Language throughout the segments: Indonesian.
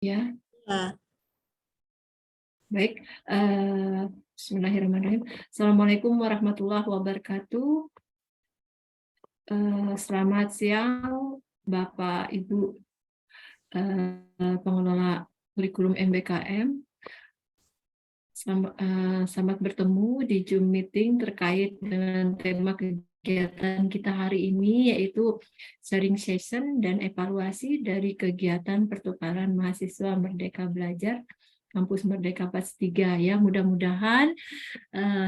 Ya, Ya. baik. Bismillahirrahmanirrahim. Assalamualaikum warahmatullahi wabarakatuh. Selamat siang, Bapak, Ibu, pengelola kurikulum MBKM. Selamat bertemu di Zoom meeting terkait dengan tema kegiatan kita hari ini, yaitu sharing session dan evaluasi dari kegiatan pertukaran mahasiswa Merdeka Belajar Kampus Merdeka Kelas 3 ya. Mudah-mudahan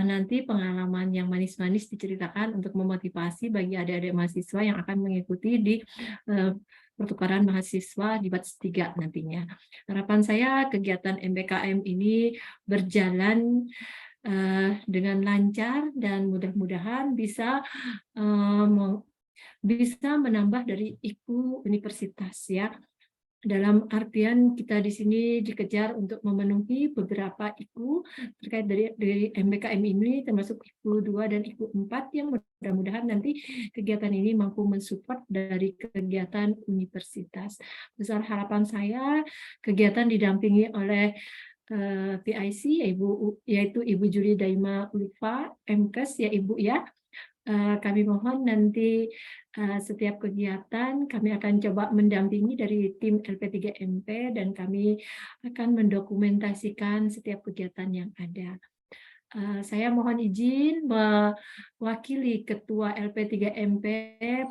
nanti pengalaman yang manis-manis diceritakan untuk memotivasi bagi adik-adik mahasiswa yang akan mengikuti di pertukaran mahasiswa di batch 3 nantinya. Harapan saya kegiatan MBKM ini berjalan dengan lancar dan mudah-mudahan bisa menambah dari IKU universitas ya. Dalam artian kita di sini dikejar untuk memenuhi beberapa IKU terkait dari MBKM ini, termasuk IKU 2 dan IKU 4 yang mudah-mudahan nanti kegiatan ini mampu mensupport dari kegiatan universitas. Besar harapan saya kegiatan didampingi oleh PIC yaitu Ibu Juli Daima Ulfa, MKes ya Ibu ya. Kami mohon nanti setiap kegiatan kami akan coba mendampingi dari tim LP3MP dan kami akan mendokumentasikan setiap kegiatan yang ada. Saya mohon izin mewakili Ketua LP3MP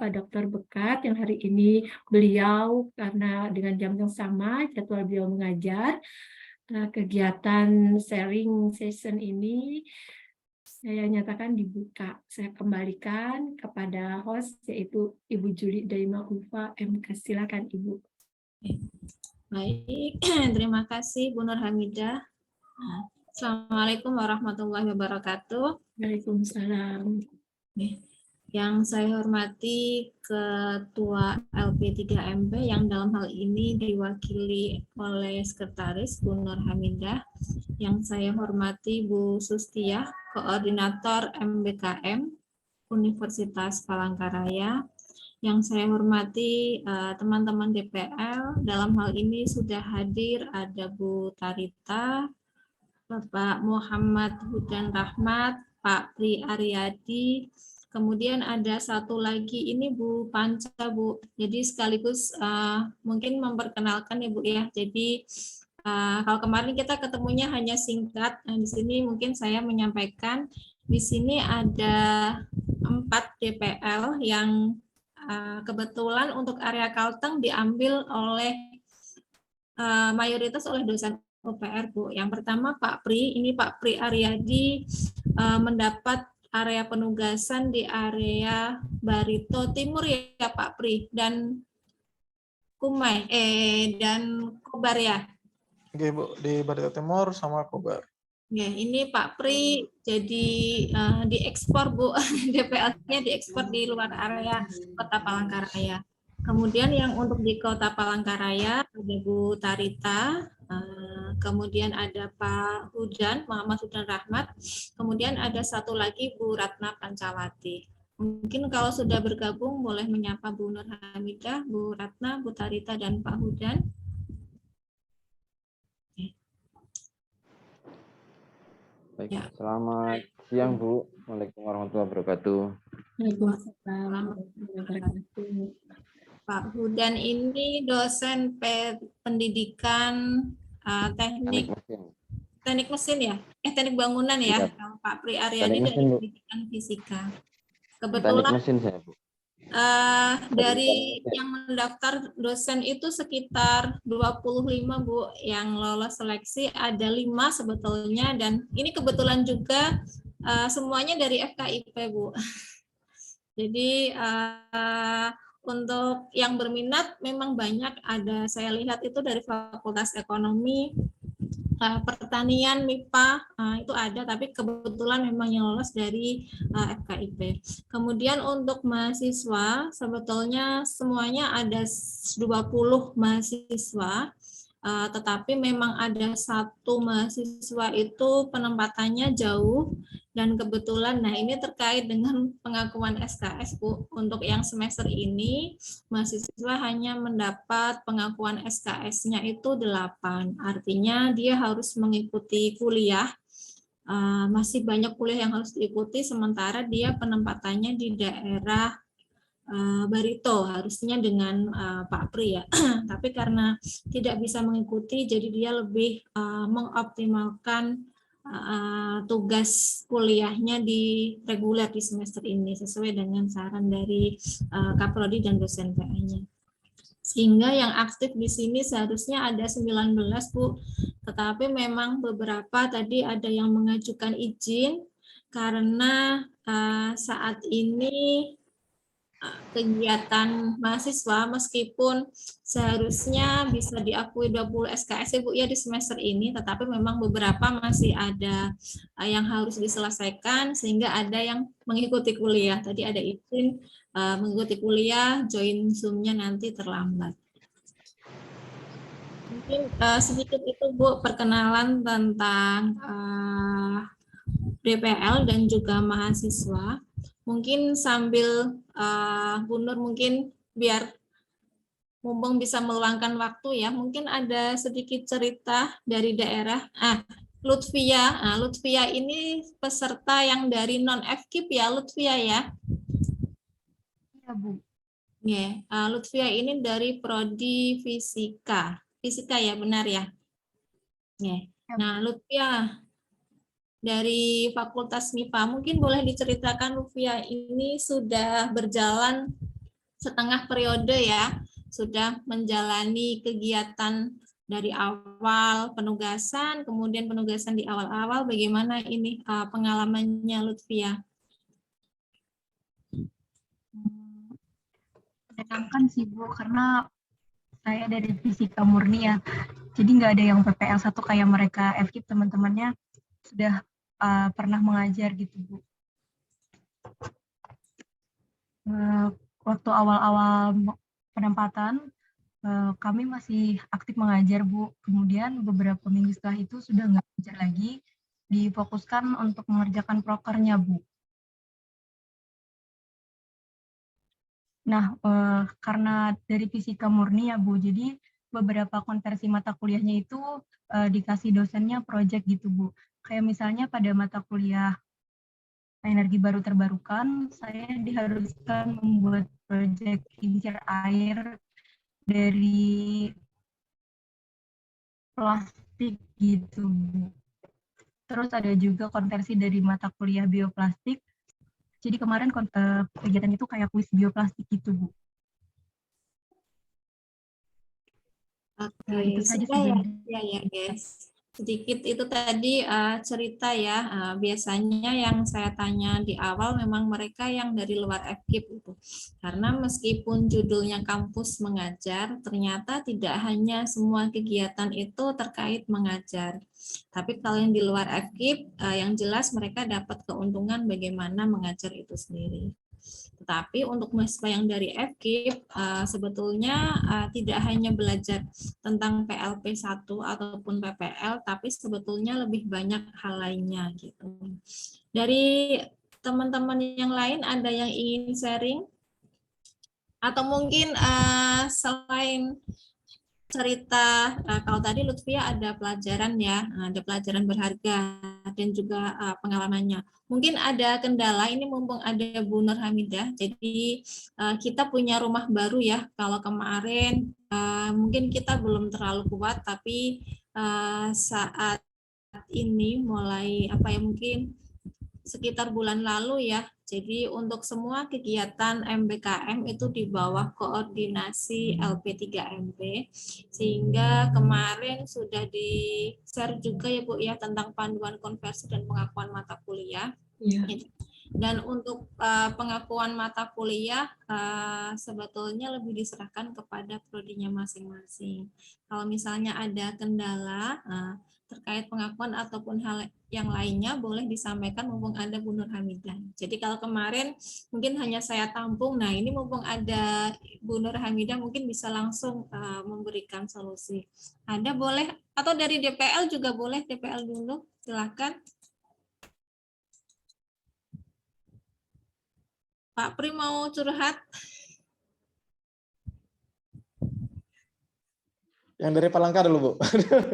Pak Dr. Bekat yang hari ini beliau karena dengan jam yang sama jadwal beliau mengajar. Kegiatan sharing session ini saya nyatakan dibuka. Saya kembalikan kepada host yaitu Ibu Juli Daima Ulfa MKes. Silakan Ibu. Baik, terima kasih Bu Nur Hamidah. Assalamualaikum warahmatullahi wabarakatuh. Waalaikumsalam. Yang saya hormati Ketua LP3MP yang dalam hal ini diwakili oleh Sekretaris Bu Nur Hamidah. Yang saya hormati Bu Sustiah, Koordinator MBKM Universitas Palangkaraya. Yang saya hormati teman-teman DPL, dalam hal ini sudah hadir ada Bu Tarita, Bapak Muhammad Hudan Rahmat, Pak Pri Aryadi, kemudian ada satu lagi ini Bu Panca Bu. Jadi sekaligus mungkin memperkenalkan Ibu ya. Jadi kalau kemarin kita ketemunya hanya singkat, di sini mungkin saya menyampaikan di sini ada 4 DPL yang kebetulan untuk area Kalteng diambil oleh mayoritas oleh dosen UPR Bu. Yang pertama Pak Pri, ini Pak Pri Aryadi mendapat area penugasan di area Barito Timur ya Pak Pri dan Kumai dan Kobar ya. Oke Bu, di Barito Timur sama Kobar. Ya, ini Pak Pri jadi diekspor Bu, DPL-nya diekspor di luar area Kota Palangkaraya. Kemudian yang untuk di Kota Palangkaraya ada Bu Tarita, kemudian ada Pak Hudan, Muhammad Hudan Rahmat, kemudian ada satu lagi Bu Ratna Pancawati. Mungkin kalau sudah bergabung boleh menyapa Bu Nur Hamidah, Bu Ratna, Bu Tarita, dan Pak Hudan. Baik, Ya. Selamat siang Bu. Waalaikumsalam warahmatullahi wabarakatuh. Waalaikumsalam warahmatullahi wabarakatuh. Pak Hudan ini dosen pendidikan teknik mesin ya, teknik bangunan ya. Kalau Pak Pri Aryadi dari pendidikan fisika. Kebetulan teknik mesin saya Bu. Dari yang mendaftar dosen itu sekitar 25 Bu, yang lolos seleksi ada 5 sebetulnya, dan ini kebetulan juga semuanya dari FKIP Bu. Jadi untuk yang berminat memang banyak, ada saya lihat itu dari Fakultas Ekonomi, Pertanian, MIPA, itu ada, tapi kebetulan memang yang lolos dari FKIP. Kemudian untuk mahasiswa sebetulnya semuanya ada 20 mahasiswa. tetapi memang ada satu mahasiswa itu penempatannya jauh dan kebetulan, nah ini terkait dengan pengakuan SKS Bu. Untuk yang semester ini mahasiswa hanya mendapat pengakuan SKS-nya itu 8, artinya dia harus mengikuti kuliah. Masih banyak kuliah yang harus diikuti, sementara dia penempatannya di daerah Barito, harusnya dengan Pak Pri ya. Tapi karena tidak bisa mengikuti, jadi dia lebih mengoptimalkan tugas kuliahnya di reguler di semester ini sesuai dengan saran dari Kaprodi dan dosen PA-nya. Sehingga yang aktif di sini seharusnya ada 19 Bu, tetapi memang beberapa tadi ada yang mengajukan izin karena saat ini kegiatan mahasiswa meskipun seharusnya bisa diakui 20 SKS Bu ya di semester ini, tetapi memang beberapa masih ada yang harus diselesaikan sehingga ada yang mengikuti kuliah. Tadi ada izin mengikuti kuliah, join Zoom-nya nanti terlambat. Mungkin sedikit itu Bu perkenalan tentang DPL dan juga mahasiswa. Mungkin sambil Bu Nur mungkin biar mumpung bisa meluangkan waktu ya, mungkin ada sedikit cerita dari daerah. Lutfia, Lutfia ini peserta yang dari non-FKIP ya, Lutfia ya. Iya Bu. Yeah. Lutfia ini dari Prodi Fisika ya, benar ya? Yeah. Nah, Lutfia dari Fakultas MIPA, mungkin boleh diceritakan Lutfia ini sudah berjalan setengah periode ya, sudah menjalani kegiatan dari awal penugasan, kemudian penugasan di awal-awal, bagaimana ini pengalamannya Lutfia? Menyenangkan sih Bu, karena saya dari fisika murni ya, jadi nggak ada yang PPL 1 kayak mereka FKIP teman-temannya sudah pernah mengajar gitu Bu. Waktu awal-awal penempatan kami masih aktif mengajar Bu, kemudian beberapa minggu setelah itu sudah nggak mengajar lagi, difokuskan untuk mengerjakan prokernya Bu. Nah, karena dari fisika murni ya Bu, jadi beberapa konversi mata kuliahnya itu dikasih dosennya proyek gitu Bu. Kayak misalnya pada mata kuliah energi baru terbarukan, saya diharuskan membuat proyek kincir air dari plastik gitu Bu. Terus ada juga konversi dari mata kuliah bioplastik. Jadi kemarin kegiatan itu kayak kuis bioplastik gitu Bu. Oke, Itu saja sudah sih. ya guys. Sedikit itu tadi cerita ya, biasanya yang saya tanya di awal memang mereka yang dari luar FKIP itu. Karena meskipun judulnya kampus mengajar, ternyata tidak hanya semua kegiatan itu terkait mengajar. Tapi kalau yang di luar FKIP, yang jelas mereka dapat keuntungan bagaimana mengajar itu sendiri. Tetapi untuk mahasiswa yang dari FKIP sebetulnya tidak hanya belajar tentang PLP 1 ataupun PPL, tapi sebetulnya lebih banyak hal lainnya gitu. Dari teman-teman yang lain ada yang ingin sharing? Atau mungkin selain cerita, kalau tadi Lutfia ada pelajaran ya, ada pelajaran berharga dan juga pengalamannya. Mungkin ada kendala, ini mumpung ada Bu Nur Hamidah, jadi kita punya rumah baru ya, kalau kemarin mungkin kita belum terlalu kuat, tapi saat ini mulai mungkin sekitar bulan lalu ya, jadi untuk semua kegiatan MBKM itu di bawah koordinasi LP3MP, sehingga kemarin sudah di-share juga ya Bu ya tentang panduan konversi dan pengakuan mata kuliah. Iya. Dan untuk pengakuan mata kuliah sebetulnya lebih diserahkan kepada prodinya masing-masing. Kalau misalnya ada kendala terkait pengakuan ataupun hal yang lainnya boleh disampaikan mumpung ada Bu Nur Hamidah. Jadi kalau kemarin mungkin hanya saya tampung, nah ini mumpung ada Bu Nur Hamidah mungkin bisa langsung memberikan solusi. Ada boleh, atau dari DPL juga boleh, DPL dulu, silakan. Pak Pri mau curhat? Yang dari Palangka dulu, Bu.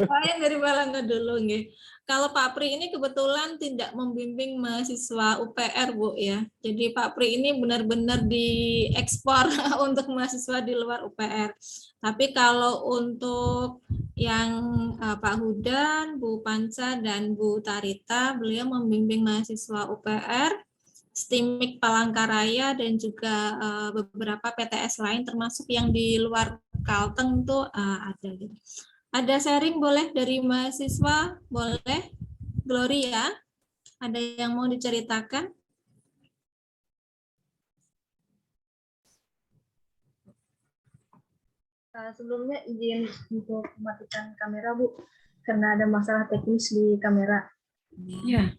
Saya dari Balangga dulu, nggih. Kalau Pak Pri ini kebetulan tidak membimbing mahasiswa UPR, Bu ya. Jadi Pak Pri ini benar-benar diekspor untuk mahasiswa di luar UPR. Tapi kalau untuk yang Pak Hudan, Bu Panca, dan Bu Tarita, beliau membimbing mahasiswa UPR, STIMIK Palangkaraya, dan juga beberapa PTS lain, termasuk yang di luar Kalteng itu ada gitu. Ada sharing boleh dari mahasiswa? Boleh? Gloria, ada yang mau diceritakan? Sebelumnya izin untuk mematikan kamera, Bu, karena ada masalah teknis di kamera. Ya,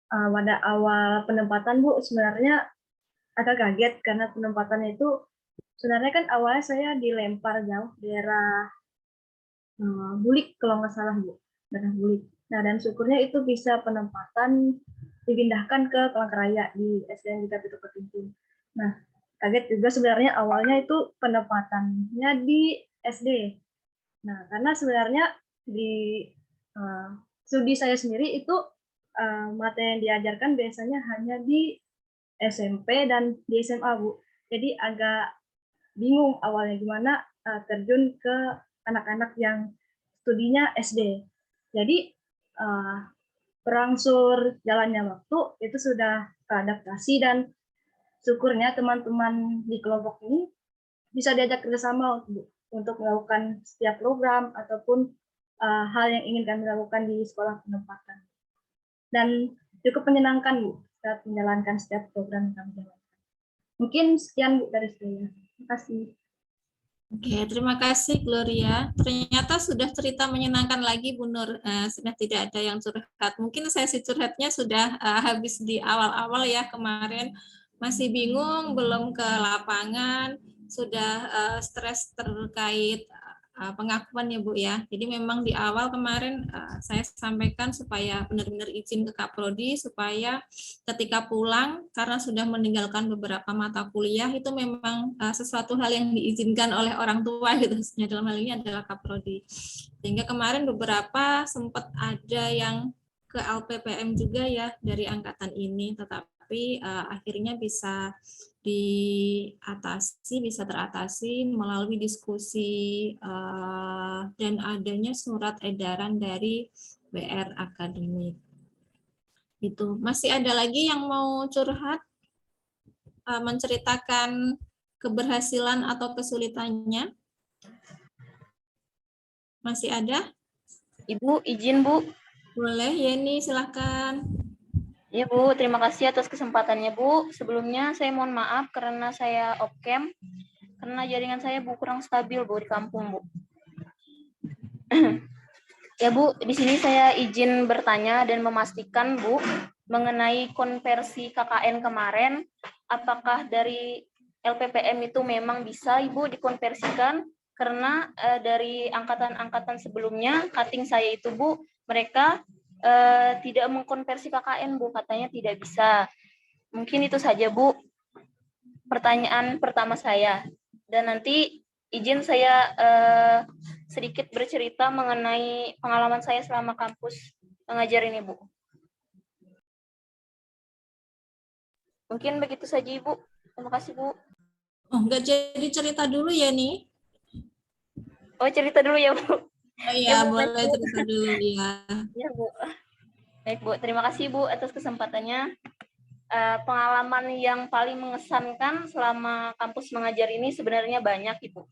Pada awal penempatan, Bu, sebenarnya agak kaget karena penempatannya itu sebenarnya kan awalnya saya dilempar jauh daerah Bulik kalau nggak salah, Bu, daerah Bulik. Nah, dan syukurnya itu bisa penempatan dipindahkan ke Palangkaraya di SDN Gita Pitu Ketinting. Nah, kaget juga sebenarnya awalnya itu penempatannya di SD. Nah, karena sebenarnya di studi saya sendiri itu materi yang diajarkan biasanya hanya di SMP dan di SMA, Bu. Jadi agak bingung awalnya gimana terjun ke anak-anak yang studinya SD. Jadi berangsur jalannya waktu itu sudah adaptasi, dan syukurnya teman-teman di kelompok ini bisa diajak kerjasama untuk melakukan setiap program ataupun hal yang ingin kami lakukan di sekolah penempatan. Dan cukup menyenangkan, Bu, saat menjalankan setiap program yang kami jalankan. Mungkin sekian, Bu, dari saya. Terima kasih. Oke, terima kasih Gloria. Ternyata sudah cerita menyenangkan lagi Bu Nur, sudah tidak ada yang curhat. Mungkin sesi curhatnya sudah habis di awal-awal ya kemarin. Masih bingung, belum ke lapangan, sudah stres terkait pengakuan ya Bu ya. Jadi memang di awal kemarin saya sampaikan supaya benar-benar izin ke Kaprodi, supaya ketika pulang karena sudah meninggalkan beberapa mata kuliah itu memang sesuatu hal yang diizinkan oleh orang tua gitu. Dalam hal ini adalah Kaprodi. Sehingga kemarin beberapa sempat ada yang ke LPPM juga ya dari angkatan ini, tetapi akhirnya bisa bisa teratasi melalui diskusi dan adanya surat edaran dari BR Akademik. Itu masih ada lagi yang mau curhat, menceritakan keberhasilan atau kesulitannya? Masih ada? Ibu, izin Bu. Boleh, Yeni, silakan. Ya Bu, terima kasih atas kesempatannya Bu. Sebelumnya saya mohon maaf karena saya off cam, karena jaringan saya Bu kurang stabil Bu di kampung Bu. Ya Bu, di sini saya izin bertanya dan memastikan Bu mengenai konversi KKN kemarin, apakah dari LPPM itu memang bisa Ibu dikonversikan? Karena dari angkatan-angkatan sebelumnya, cutting saya itu Bu, mereka tidak mengkonversi KKN Bu, katanya tidak bisa. Mungkin itu saja Bu pertanyaan pertama saya. Dan nanti izin saya sedikit bercerita mengenai pengalaman saya selama kampus mengajar ini Bu. Mungkin begitu saja Ibu. Terima kasih Bu. Oh, nggak jadi cerita dulu ya nih? Oh, cerita dulu ya Bu. Oh iya, boleh cerita dulu ya. Ya Bu. Baik Bu, terima kasih Bu atas kesempatannya. Pengalaman yang paling mengesankan selama kampus mengajar ini sebenarnya banyak Ibu.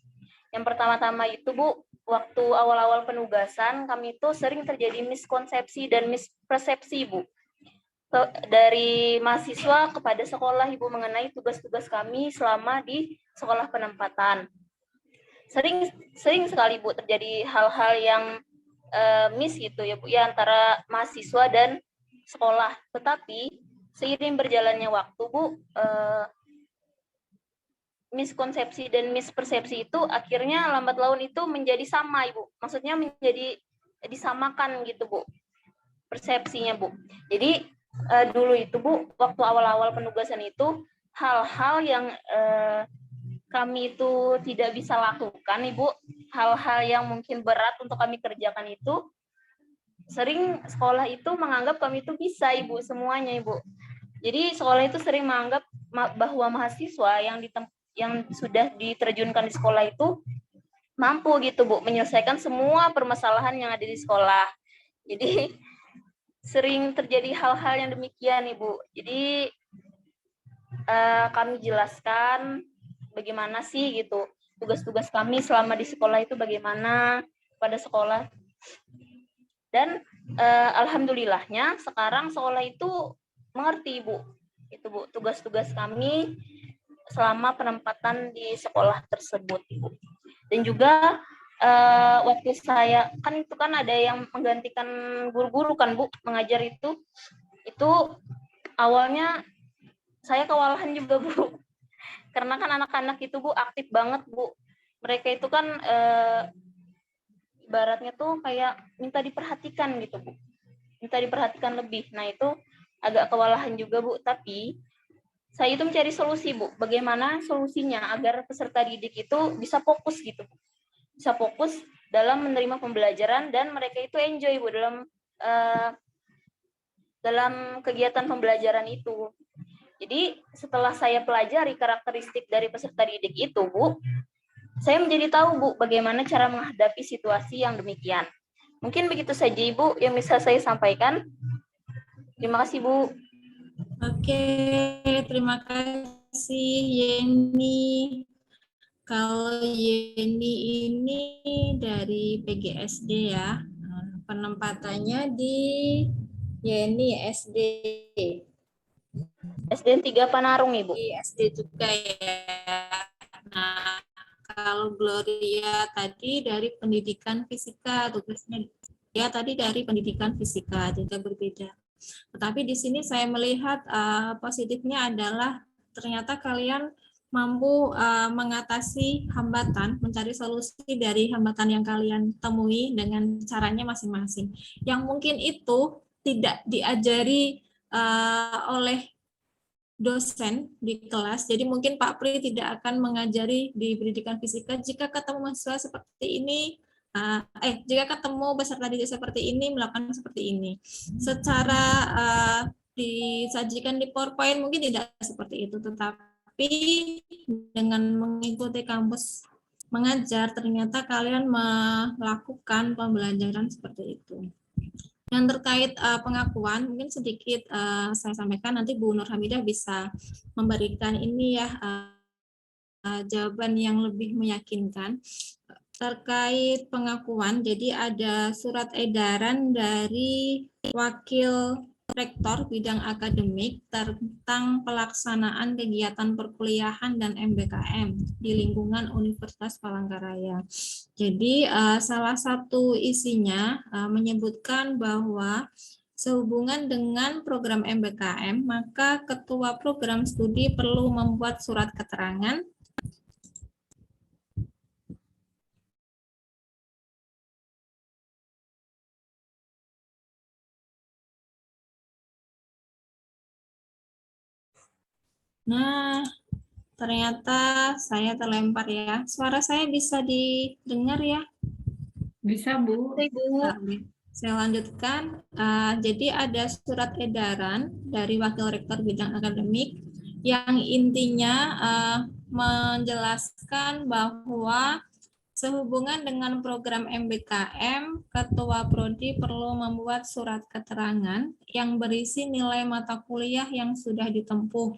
Yang pertama-tama itu Bu, waktu awal-awal penugasan kami itu sering terjadi miskonsepsi dan mispersepsi Bu. dari mahasiswa kepada sekolah Ibu mengenai tugas-tugas kami selama di sekolah penempatan. Sering sekali Bu terjadi hal-hal yang miss gitu ya Bu ya antara mahasiswa dan sekolah. Tetapi seiring berjalannya waktu Bu, miskonsepsi dan mispersepsi itu akhirnya lambat laun itu menjadi sama Ibu. Maksudnya menjadi disamakan gitu Bu persepsinya Bu. Jadi dulu itu Bu, waktu awal-awal penugasan itu hal-hal yang kami itu tidak bisa lakukan Ibu, hal-hal yang mungkin berat untuk kami kerjakan itu, sering sekolah itu menganggap kami itu bisa Ibu semuanya Ibu. Jadi sekolah itu sering menganggap bahwa mahasiswa yang sudah diterjunkan di sekolah itu mampu gitu Bu menyelesaikan semua permasalahan yang ada di sekolah. Jadi sering terjadi hal-hal yang demikian Ibu. Jadi kami jelaskan bagaimana sih gitu tugas-tugas kami selama di sekolah itu bagaimana pada sekolah. Dan alhamdulillahnya sekarang sekolah itu mengerti Ibu. Itu Bu tugas-tugas kami selama penempatan di sekolah tersebut Ibu. Dan juga waktu saya kan itu kan ada yang menggantikan guru-guru kan Bu mengajar itu awalnya saya kewalahan juga Bu karena kan anak-anak itu Bu aktif banget Bu, mereka itu kan ibaratnya tuh kayak minta diperhatikan gitu Bu, minta diperhatikan lebih. Nah itu agak kewalahan juga Bu, tapi saya itu mencari solusi Bu, bagaimana solusinya agar peserta didik itu bisa fokus gitu Bu. Bisa fokus dalam menerima pembelajaran dan mereka itu enjoy Bu dalam kegiatan pembelajaran itu. Jadi setelah saya pelajari karakteristik dari peserta didik itu Bu, saya menjadi tahu Bu bagaimana cara menghadapi situasi yang demikian. Mungkin begitu saja Ibu yang bisa saya sampaikan. Terima kasih Bu. Oke, terima kasih Yeni. Kalau Yeni ini dari PGSD ya, penempatannya di Yeni SD. SD 3 Panarung Ibu. Di SD juga ya. Nah, kalau Gloria tadi dari pendidikan fisika, tugasnya ya tadi dari pendidikan fisika, juga berbeda. Tetapi di sini saya melihat positifnya adalah ternyata kalian mampu mengatasi hambatan, mencari solusi dari hambatan yang kalian temui dengan caranya masing-masing. Yang mungkin itu tidak diajari oleh dosen di kelas, jadi mungkin Pak Pri tidak akan mengajari di pendidikan fisika jika ketemu mahasiswa seperti ini, jika ketemu peserta didik seperti ini, melakukan seperti ini. Secara disajikan di PowerPoint mungkin tidak seperti itu, tetapi dengan mengikuti kampus mengajar, ternyata kalian melakukan pembelajaran seperti itu. Dan terkait pengakuan, mungkin sedikit saya sampaikan, nanti Bu Nur Hamidah bisa memberikan ini ya jawaban yang lebih meyakinkan. Terkait pengakuan, jadi ada surat edaran dari Wakil Rektor Bidang Akademik tentang pelaksanaan kegiatan perkuliahan dan MBKM di lingkungan Universitas Palangkaraya. Jadi salah satu isinya menyebutkan bahwa sehubungan dengan program MBKM, maka Ketua Program Studi perlu membuat surat keterangan Nah, ternyata saya terlempar ya. Suara saya bisa didengar ya? Bisa Bu. Saya lanjutkan. Jadi ada surat edaran dari Wakil Rektor Bidang Akademik yang intinya menjelaskan bahwa sehubungan dengan program MBKM, Ketua Prodi perlu membuat surat keterangan yang berisi nilai mata kuliah yang sudah ditempuh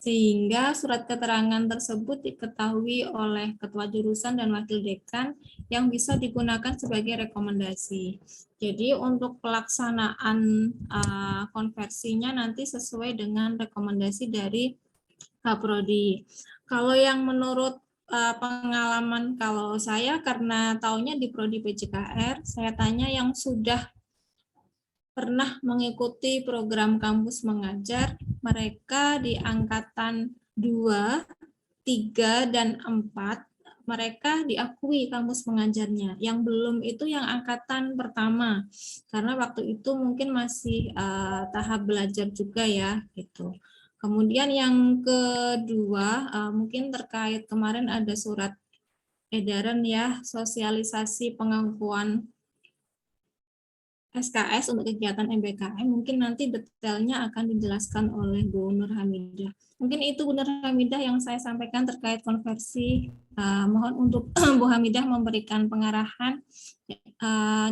sehingga surat keterangan tersebut diketahui oleh ketua jurusan dan wakil dekan yang bisa digunakan sebagai rekomendasi. Jadi untuk pelaksanaan konversinya nanti sesuai dengan rekomendasi dari Kaprodi. Kalau yang menurut pengalaman kalau saya, karena taunya di Prodi PJKR, saya tanya yang sudah pernah mengikuti program kampus mengajar, mereka di angkatan 2, 3, dan 4, mereka diakui kampus mengajarnya. Yang belum itu yang angkatan pertama, karena waktu itu mungkin masih tahap belajar juga ya, gitu. Kemudian yang kedua, mungkin terkait kemarin ada surat edaran ya, sosialisasi pengakuan SKS untuk kegiatan MBKM, mungkin nanti detailnya akan dijelaskan oleh Bu Nur Hamidah. Mungkin itu Bu Nur Hamidah yang saya sampaikan terkait konversi. Mohon untuk Bu Hamidah memberikan pengarahan.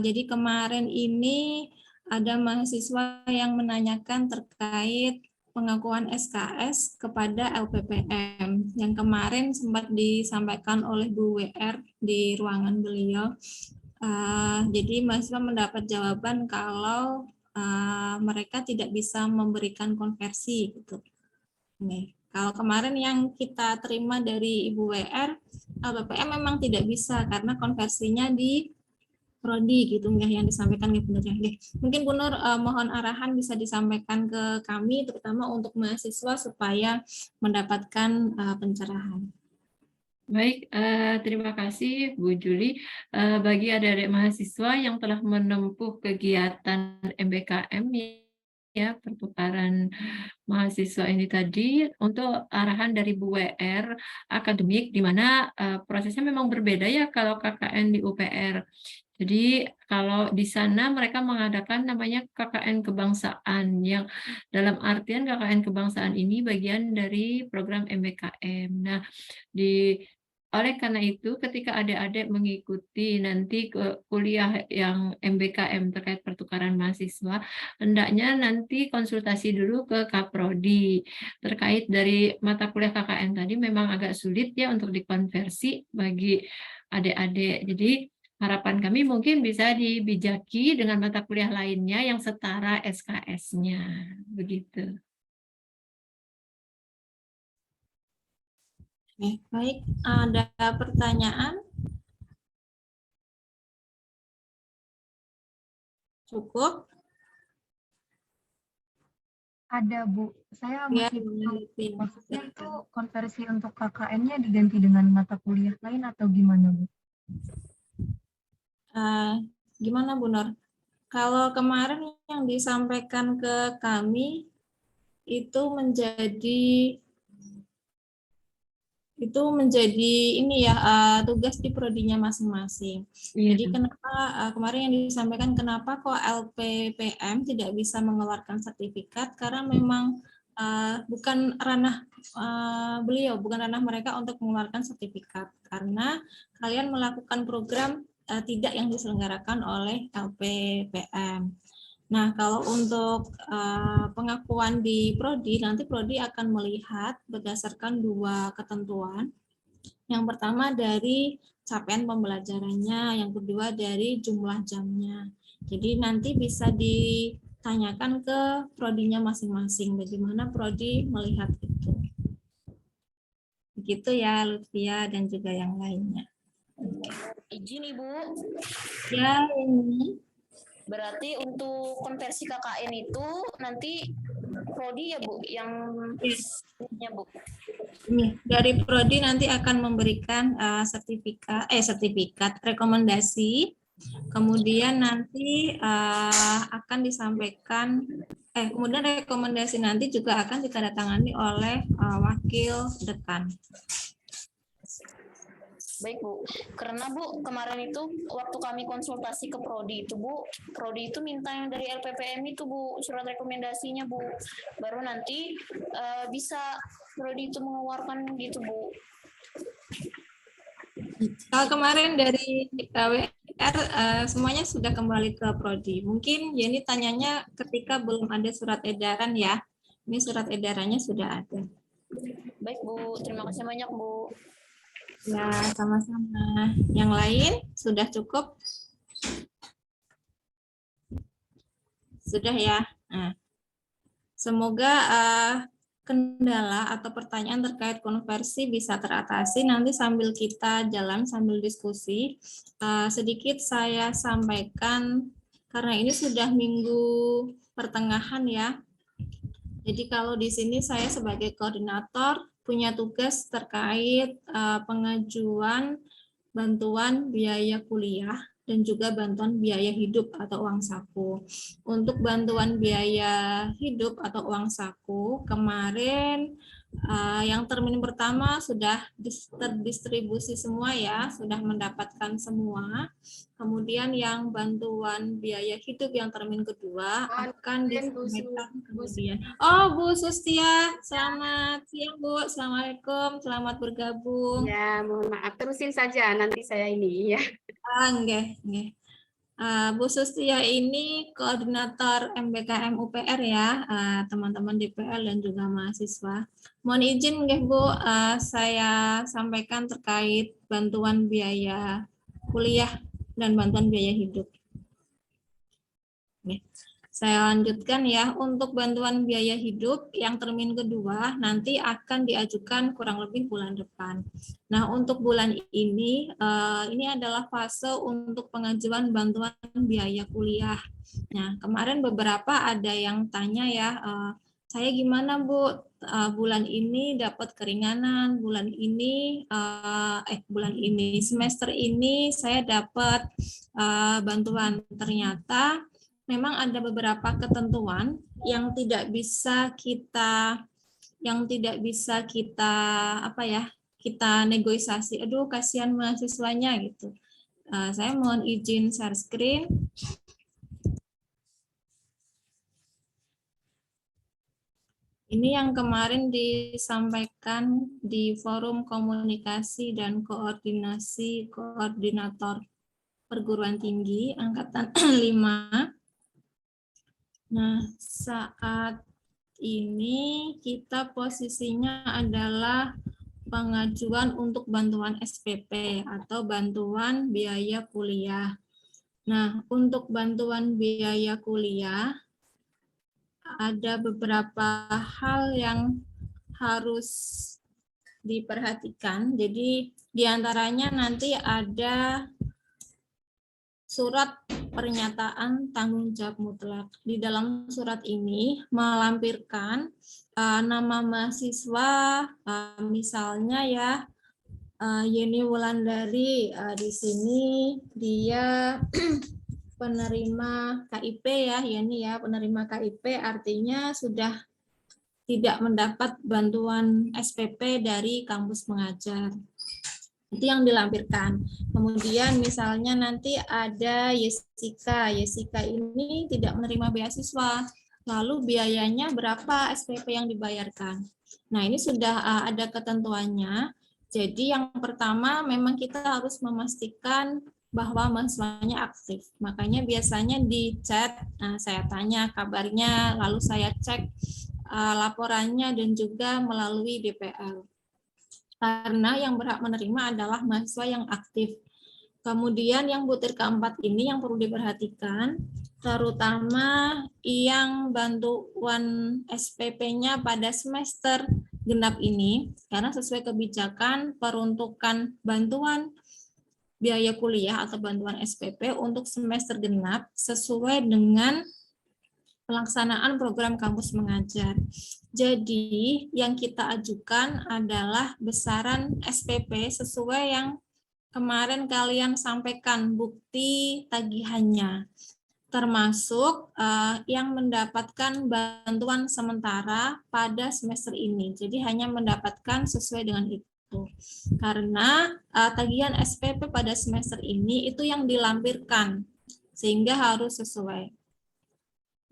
Jadi kemarin ini ada mahasiswa yang menanyakan terkait pengakuan SKS kepada LPPM yang kemarin sempat disampaikan oleh Bu WR di ruangan beliau. Jadi mahasiswa mendapat jawaban kalau mereka tidak bisa memberikan konversi gitu. Nih, kalau kemarin yang kita terima dari Ibu WR, LPPM memang tidak bisa karena konversinya di Prodi gitu ya yang disampaikan ke Bu Nur. Mungkin Bu Nur mohon arahan bisa disampaikan ke kami terutama untuk mahasiswa supaya mendapatkan pencerahan. Baik, terima kasih Bu Juli. Bagi adik-adik mahasiswa yang telah menempuh kegiatan MBKM ya, pertukaran mahasiswa ini tadi, untuk arahan dari Bu WR akademik, di mana prosesnya memang berbeda ya kalau KKN di UPR. Jadi kalau di sana mereka mengadakan namanya KKN kebangsaan, yang dalam artian KKN kebangsaan ini bagian dari program MBKM. Nah, oleh karena itu ketika adik-adik mengikuti nanti ke kuliah yang MBKM terkait pertukaran mahasiswa, hendaknya nanti konsultasi dulu ke Kaprodi. Terkait dari mata kuliah KKN tadi memang agak sulit ya untuk dikonversi bagi adik-adik. Jadi harapan kami mungkin bisa dibijaki dengan mata kuliah lainnya yang setara SKS-nya. Begitu. Oke, baik. Ada pertanyaan? Cukup? Ada Bu, saya Ya, masih Lupin. maksudnya itu konversi untuk KKN-nya diganti dengan mata kuliah lain atau gimana Bu? Gimana Bu Nur? Kalau kemarin yang disampaikan ke kami itu menjadi ini ya tugas di prodinya masing-masing. Jadi kenapa kemarin yang disampaikan kenapa kok LPPM tidak bisa mengeluarkan sertifikat, karena memang bukan ranah beliau, bukan ranah mereka untuk mengeluarkan sertifikat, karena kalian melakukan program tidak yang diselenggarakan oleh LPPM. Nah, kalau untuk pengakuan di Prodi, nanti Prodi akan melihat berdasarkan dua ketentuan. Yang pertama dari capaian pembelajarannya, yang kedua dari jumlah jamnya. Jadi nanti bisa ditanyakan ke Prodinya masing-masing, bagaimana Prodi melihat itu. Begitu ya, Lutfia dan juga yang lainnya. Izin Ibu. Ya, ini. Berarti untuk konversi KKN itu nanti Prodi ya Bu yang punya Bu. Ini dari Prodi nanti akan memberikan sertifikat rekomendasi, kemudian nanti akan disampaikan kemudian rekomendasi nanti juga akan ditandatangani oleh wakil dekan. Baik Bu, karena Bu kemarin itu waktu kami konsultasi ke Prodi itu Bu, Prodi itu minta yang dari LPPM itu Bu, surat rekomendasinya Bu, baru nanti bisa Prodi itu mengeluarkan gitu Bu. Kalau kemarin dari WR semuanya sudah kembali ke Prodi. Mungkin Yeni tanyanya ketika belum ada surat edaran ya, ini surat edarannya sudah ada. Baik Bu, terima kasih banyak Bu. Ya, sama-sama. Yang lain sudah cukup? Sudah ya. Nah, semoga kendala atau pertanyaan terkait konversi bisa teratasi. Nanti sambil kita jalan, sambil diskusi, sedikit saya sampaikan, karena ini sudah minggu pertengahan ya. Jadi kalau di sini saya sebagai koordinator punya tugas terkait pengajuan bantuan biaya kuliah dan juga bantuan biaya hidup atau uang saku. Untuk bantuan biaya hidup atau uang saku, kemarin yang termin pertama sudah terdistribusi semua ya, sudah mendapatkan semua. Kemudian yang bantuan biaya hidup yang termin kedua akan disampaikan kemudian. Oh, Bu Sustia, selamat siang Bu. Assalamualaikum, selamat bergabung. Ya, mohon maaf. Terusin saja nanti saya ini ya. Nggih, nggih. Bu Sustia ini koordinator MBKM UPR ya, teman-teman DPL dan juga mahasiswa. Mohon izin nggih Bu, saya sampaikan terkait bantuan biaya kuliah dan bantuan biaya hidup. Nih, saya lanjutkan ya, untuk bantuan biaya hidup yang termin kedua nanti akan diajukan kurang lebih bulan depan. Nah, untuk bulan ini adalah fase untuk pengajuan bantuan biaya kuliah. Nah, kemarin beberapa ada yang tanya ya, saya gimana Bu, bulan ini dapat keringanan, bulan ini semester ini saya dapat bantuan. Ternyata memang ada beberapa ketentuan yang tidak bisa kita kita negosiasi. Aduh, kasihan mahasiswanya gitu. Saya mohon izin share screen. Ini yang kemarin disampaikan di forum komunikasi dan koordinasi koordinator perguruan tinggi angkatan 5. Nah, saat ini kita posisinya adalah pengajuan untuk bantuan SPP atau bantuan biaya kuliah. Nah, untuk bantuan biaya kuliah ada beberapa hal yang harus diperhatikan. Jadi diantaranya nanti ada surat pernyataan tanggung jawab mutlak. Di dalam surat ini melampirkan nama mahasiswa, misalnya ya Yeni Wulandari, di sini dia penerima KIP ya, Yeni ya, penerima KIP artinya sudah tidak mendapat bantuan SPP dari kampus mengajar. Itu yang dilampirkan. Kemudian misalnya nanti ada Yesika. Yesika ini tidak menerima beasiswa. Lalu biayanya berapa SPP yang dibayarkan? Nah, ini sudah ada ketentuannya. Jadi yang pertama memang kita harus memastikan bahwa mahasiswanya aktif. Makanya biasanya di chat, saya tanya kabarnya, lalu saya cek laporannya dan juga melalui DPL. Karena yang berhak menerima adalah mahasiswa yang aktif. Kemudian yang butir keempat ini yang perlu diperhatikan, terutama yang bantuan SPP-nya pada semester genap ini, karena sesuai kebijakan peruntukan bantuan biaya kuliah atau bantuan SPP untuk semester genap sesuai dengan pelaksanaan program kampus mengajar. Jadi yang kita ajukan adalah besaran SPP sesuai yang kemarin kalian sampaikan bukti tagihannya, termasuk yang mendapatkan bantuan sementara pada semester ini. Jadi hanya mendapatkan sesuai dengan itu. Karena tagihan SPP pada semester ini itu yang dilampirkan, sehingga harus sesuai.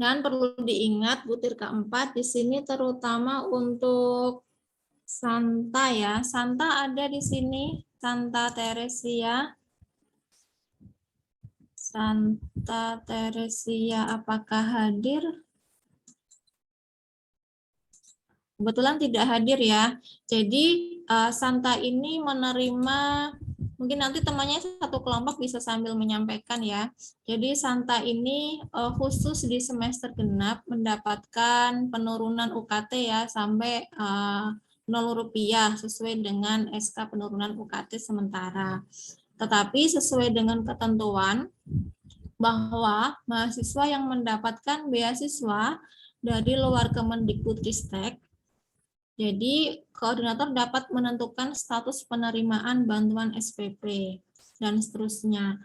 Dan perlu diingat butir keempat di sini terutama untuk Santa ya. Santa ada di sini, Santa Teresia. Santa Teresia apakah hadir? kebetulan tidak hadir ya. Jadi Santa ini menerima, mungkin nanti temannya satu kelompok bisa sambil menyampaikan ya. Jadi Santa ini khusus di semester genap mendapatkan penurunan UKT ya sampai Rp0 sesuai dengan SK penurunan UKT sementara. Tetapi sesuai dengan ketentuan bahwa mahasiswa yang mendapatkan beasiswa dari luar Kemendikbudristek, jadi koordinator dapat menentukan status penerimaan bantuan SPP dan seterusnya.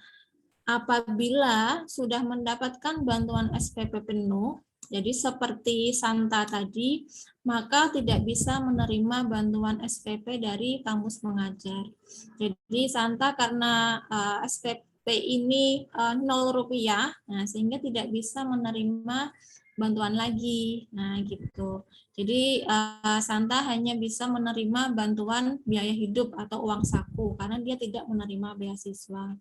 Apabila sudah mendapatkan bantuan SPP penuh, jadi seperti Santa tadi, maka tidak bisa menerima bantuan SPP dari kampus mengajar. Jadi Santa karena SPP ini Rp0, nah sehingga tidak bisa menerima bantuan lagi. Nah, gitu. Jadi Santa hanya bisa menerima bantuan biaya hidup atau uang saku karena dia tidak menerima beasiswa.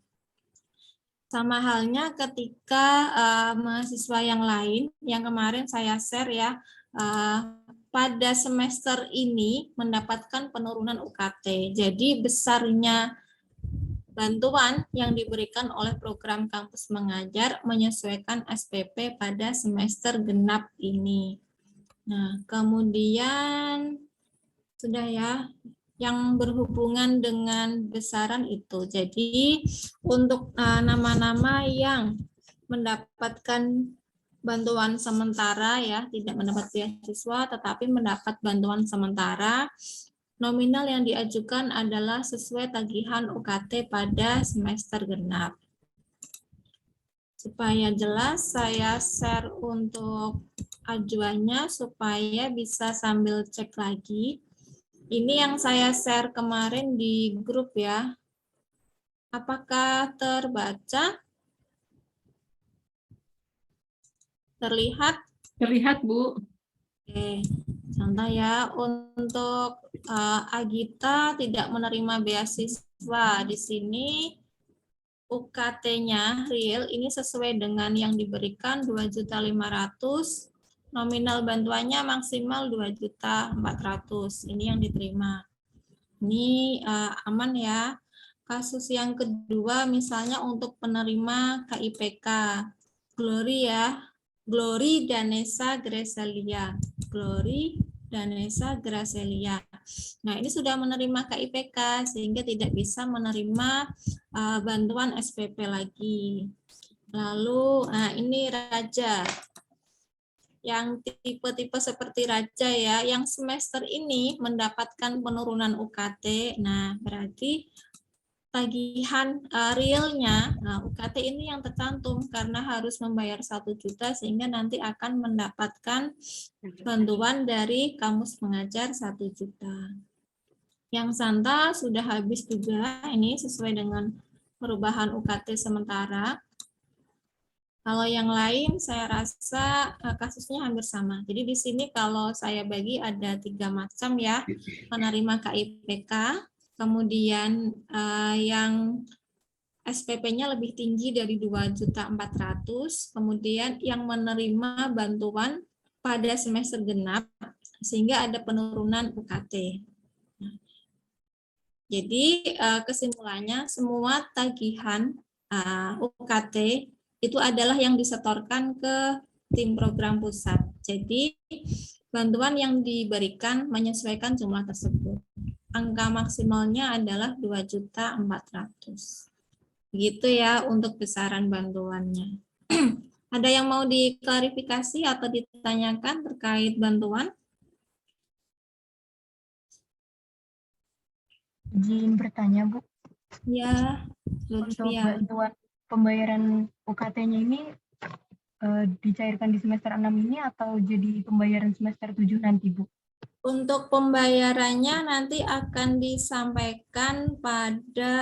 Sama halnya ketika mahasiswa yang lain yang kemarin saya share ya, pada semester ini mendapatkan penurunan UKT. Jadi besarnya bantuan yang diberikan oleh program kampus mengajar menyesuaikan SPP pada semester genap ini. Nah, kemudian sudah ya, yang berhubungan dengan besaran itu. Jadi untuk nama-nama yang mendapatkan bantuan sementara ya, tidak mendapat beasiswa tetapi mendapat bantuan sementara, nominal yang diajukan adalah sesuai tagihan UKT pada semester genap. Supaya jelas, saya share untuk ajuannya supaya bisa sambil cek lagi. Ini yang saya share kemarin di grup ya. Apakah terbaca? Terlihat? Terlihat, Bu. Oke, contoh ya, untuk Agita tidak menerima beasiswa. Di sini UKT-nya real ini sesuai dengan yang diberikan 2.500.000, nominal bantuannya maksimal 2.400.000. Ini yang diterima. Ini aman ya. Kasus yang kedua misalnya untuk penerima KIPK. Glory ya. Glory Danesa Gracelia. Glory Danesa Gracelia. Nah, ini sudah menerima KIPK sehingga tidak bisa menerima bantuan SPP lagi. Lalu, ini Raja. Yang tipe-tipe seperti Raja ya, yang semester ini mendapatkan penurunan UKT. Nah, berarti tagihan realnya, UKT ini yang tercantum karena harus membayar 1 juta sehingga nanti akan mendapatkan bantuan dari kampus mengajar 1 juta. Yang Santa sudah habis juga, ini sesuai dengan perubahan UKT sementara. Kalau yang lain saya rasa kasusnya hampir sama. Jadi di sini kalau saya bagi ada 3 macam ya, penerima KIPK, kemudian yang SPP-nya lebih tinggi dari 2.400.000, kemudian yang menerima bantuan pada semester genap sehingga ada penurunan UKT. Jadi kesimpulannya semua tagihan UKT itu adalah yang disetorkan ke tim program pusat. Jadi bantuan yang diberikan menyesuaikan jumlah tersebut. Angka maksimalnya adalah 2.400.000. Begitu ya untuk besaran bantuannya. Ada yang mau diklarifikasi atau ditanyakan terkait bantuan? Izin bertanya, Bu. Ya, Untuk Lutfia. bantuan pembayaran UKT-nya ini dicairkan di semester 6 ini atau jadi pembayaran semester 7 nanti, Bu? Untuk pembayarannya nanti akan disampaikan pada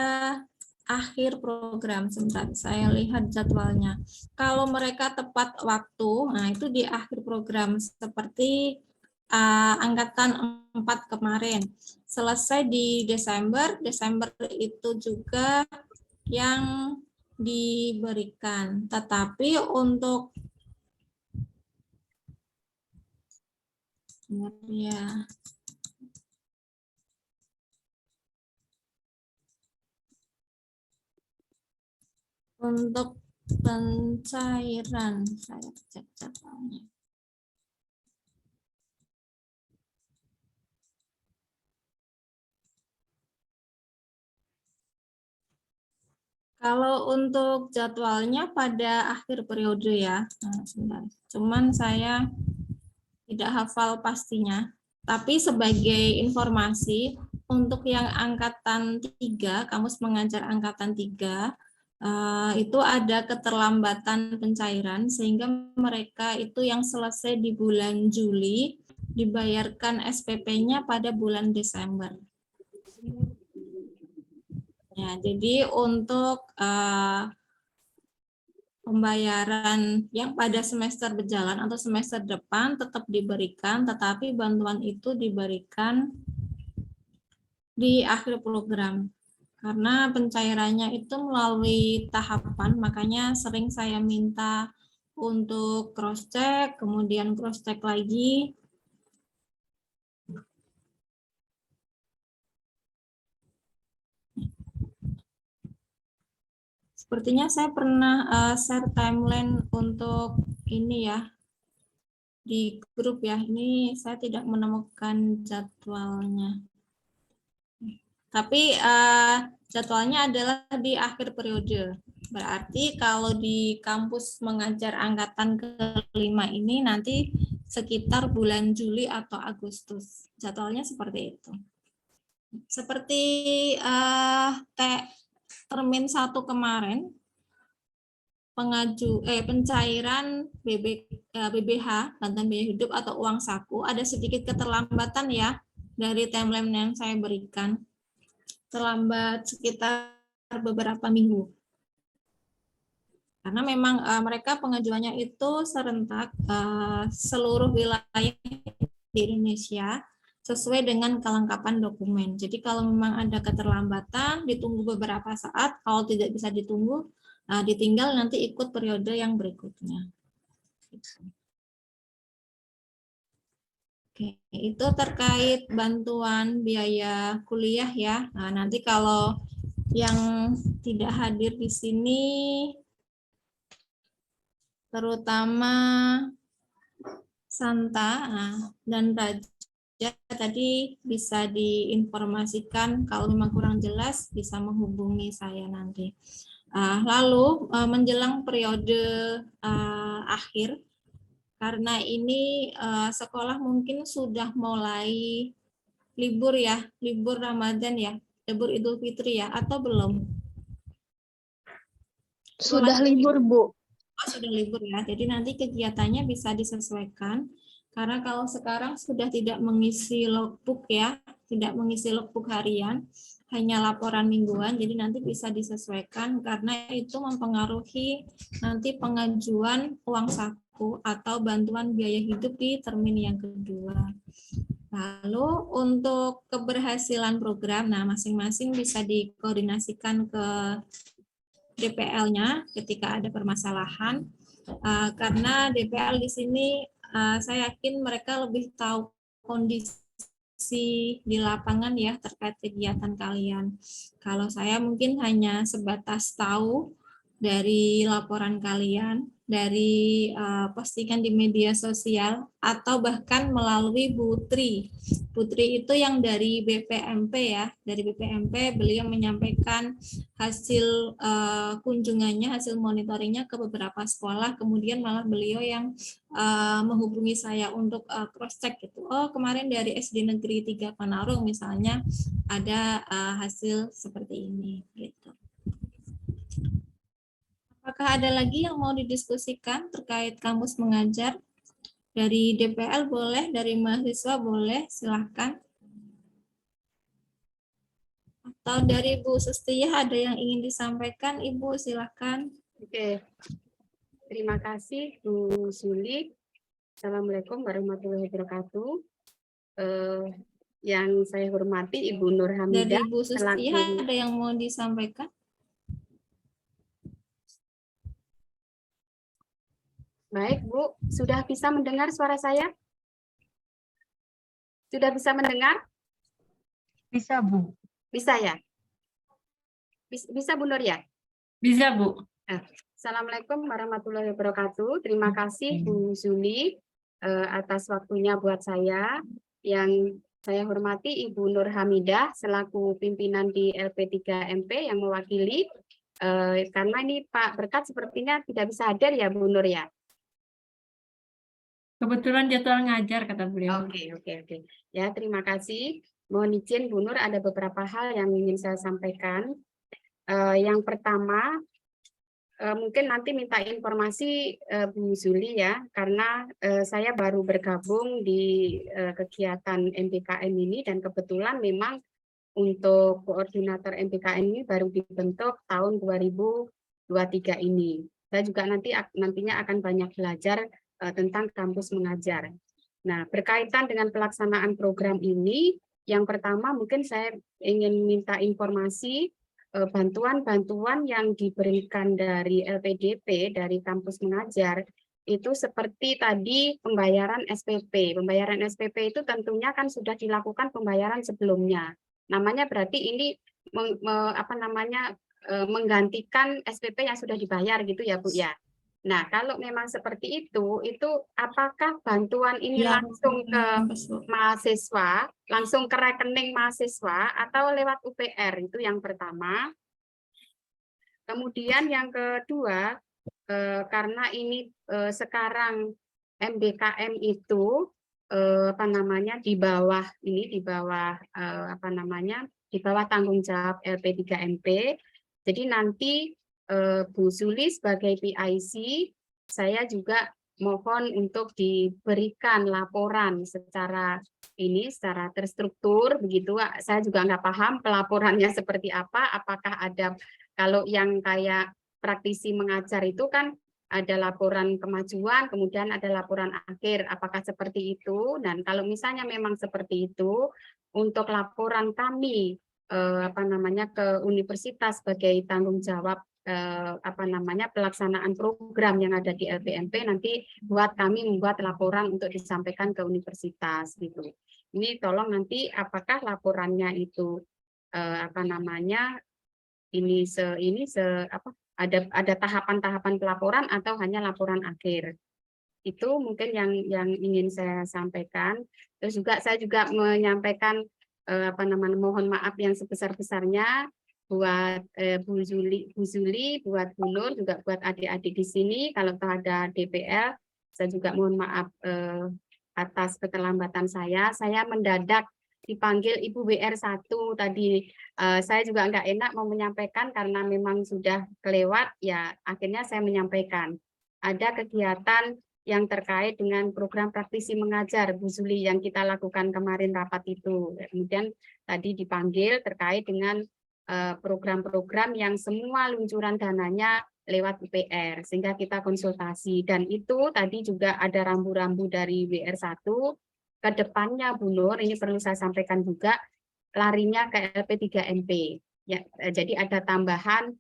akhir program. Sebentar, saya lihat jadwalnya. Kalau mereka tepat waktu, nah itu di akhir program seperti angkatan 4 kemarin. Selesai di Desember itu juga yang diberikan. Tetapi untuk Ya. Untuk pencairan, saya cek jadwalnya. Kalau untuk jadwalnya pada akhir periode ya, sebentar. Cuman saya tidak hafal pastinya. Tapi sebagai informasi, untuk yang angkatan 3, Kamus Mengajar angkatan 3, itu ada keterlambatan pencairan, sehingga mereka itu yang selesai di bulan Juli, dibayarkan SPP-nya pada bulan Desember. Ya, jadi untuk pembayaran yang pada semester berjalan atau semester depan tetap diberikan, tetapi bantuan itu diberikan di akhir program. Karena pencairannya itu melalui tahapan, makanya sering saya minta untuk cross-check, kemudian cross-check lagi. Sepertinya saya pernah share timeline untuk ini ya, di grup ya. Ini saya tidak menemukan jadwalnya. Tapi jadwalnya adalah di akhir periode. Berarti kalau di Kampus Mengajar angkatan ke-5 ini nanti sekitar bulan Juli atau Agustus. Jadwalnya seperti itu. Seperti termin 1 kemarin, pencairan BBH, bantuan biaya hidup atau uang saku, ada sedikit keterlambatan ya dari timeline yang saya berikan. Terlambat sekitar beberapa minggu. Karena memang mereka pengajuannya itu serentak seluruh wilayah di Indonesia sesuai dengan kelengkapan dokumen. Jadi kalau memang ada keterlambatan, ditunggu beberapa saat, kalau tidak bisa ditunggu, ditinggal nanti ikut periode yang berikutnya. Oke, itu terkait bantuan biaya kuliah ya. Nah, nanti kalau yang tidak hadir di sini, terutama Santa dan Raja, tadi bisa diinformasikan, kalau memang kurang jelas bisa menghubungi saya nanti. Lalu menjelang periode akhir, karena ini sekolah mungkin sudah mulai libur ya, libur Ramadan ya, libur Idul Fitri ya, atau belum? Sudah libur, Bu. Oh, sudah libur ya, jadi nanti kegiatannya bisa disesuaikan. Karena kalau sekarang sudah tidak mengisi logbook ya, tidak mengisi logbook harian, hanya laporan mingguan, jadi nanti bisa disesuaikan karena itu mempengaruhi nanti pengajuan uang saku atau bantuan biaya hidup di termin yang kedua. Lalu untuk keberhasilan program, nah masing-masing bisa dikoordinasikan ke DPL-nya ketika ada permasalahan, karena DPL di sini saya yakin mereka lebih tahu kondisi di lapangan ya terkait kegiatan kalian. Kalau saya mungkin hanya sebatas tahu dari laporan kalian, dari postingan di media sosial, atau bahkan melalui Bu Tri. Bu Tri itu yang dari BPMP ya, dari BPMP beliau menyampaikan hasil kunjungannya, hasil monitoringnya ke beberapa sekolah, kemudian malah beliau yang menghubungi saya untuk cross-check gitu. Oh, kemarin dari SD Negeri 3 Panarung misalnya ada hasil seperti ini gitu. Apakah ada lagi yang mau didiskusikan terkait Kampus Mengajar? Dari DPL boleh, dari mahasiswa boleh, silahkan. Atau dari Bu Sustia ada yang ingin disampaikan, Ibu silahkan. Oke, terima kasih Bu Suli. Assalamualaikum warahmatullahi wabarakatuh. Yang saya hormati Ibu Nur Hamidah. Dari Bu Sustia ada yang mau disampaikan? Baik, Bu. Sudah bisa mendengar suara saya? Sudah bisa mendengar? Bisa, Bu. Bisa ya? Bisa Bu Nur ya? Bisa, Bu. Assalamualaikum warahmatullahi wabarakatuh. Terima kasih Bu Zuli atas waktunya buat saya. Yang saya hormati Ibu Nur Hamidah selaku pimpinan di LP3MP yang mewakili. Karena ini Pak Berkat sepertinya tidak bisa hadir ya Bu Nur ya. Kebetulan jadwal ngajar, kata beliau. Oke. Ya, terima kasih. Mohon izin Bu Nur, ada beberapa hal yang ingin saya sampaikan. Yang pertama, mungkin nanti minta informasi Bu Zuli ya, karena saya baru bergabung di kegiatan MBKM ini dan kebetulan memang untuk koordinator MBKM ini baru dibentuk tahun 2023 ini. Saya juga nantinya akan banyak belajar tentang kampus mengajar. Nah, berkaitan dengan pelaksanaan program ini, yang pertama mungkin saya ingin minta informasi bantuan-bantuan yang diberikan dari LPDP, dari kampus mengajar, itu seperti tadi pembayaran SPP. Pembayaran SPP itu tentunya kan sudah dilakukan pembayaran sebelumnya. Namanya berarti ini menggantikan SPP yang sudah dibayar gitu ya Bu ya. Nah, kalau memang seperti itu apakah bantuan ini langsung ke mahasiswa, langsung ke rekening mahasiswa atau lewat UPR? Itu yang pertama. Kemudian yang kedua, karena ini sekarang MBKM itu di bawah tanggung jawab LP3MP. Jadi nanti Bu Zuli sebagai PIC, saya juga mohon untuk diberikan laporan secara terstruktur begitu. Saya juga nggak paham pelaporannya seperti apa. Apakah ada, kalau yang kayak praktisi mengajar itu kan ada laporan kemajuan, kemudian ada laporan akhir. Apakah seperti itu? Dan kalau misalnya memang seperti itu, untuk laporan kami ke universitas sebagai tanggung jawab pelaksanaan program yang ada di LPMP, nanti buat kami membuat laporan untuk disampaikan ke universitas gitu. Ini tolong nanti apakah laporannya itu ada tahapan-tahapan pelaporan atau hanya laporan akhir. Itu mungkin yang ingin saya sampaikan. Terus juga saya juga menyampaikan mohon maaf yang sebesar-besarnya buat Bu Zuli, buat Bu Nur, juga buat adik-adik di sini. Kalau ada DPL, saya juga mohon maaf atas keterlambatan saya. Saya mendadak dipanggil Ibu WR1 tadi. Saya juga nggak enak mau menyampaikan karena memang sudah kelewat, ya akhirnya saya menyampaikan. Ada kegiatan yang terkait dengan program praktisi mengajar Bu Zuli yang kita lakukan kemarin rapat itu. Kemudian tadi dipanggil terkait dengan program-program yang semua luncuran dananya lewat UPR, sehingga kita konsultasi. Dan itu tadi juga ada rambu-rambu dari WR1, ke depannya Bu Nur, ini perlu saya sampaikan juga, larinya ke LP3MP. Ya, jadi ada tambahan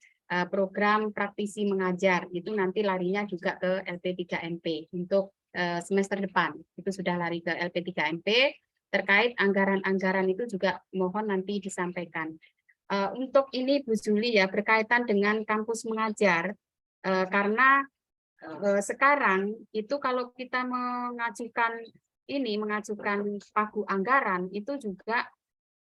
program praktisi mengajar, itu nanti larinya juga ke LP3MP untuk semester depan. Itu sudah lari ke LP3MP. Terkait anggaran-anggaran itu juga mohon nanti disampaikan. Untuk ini Bu Zuli ya, berkaitan dengan kampus mengajar, karena sekarang itu kalau kita mengajukan pagu anggaran itu juga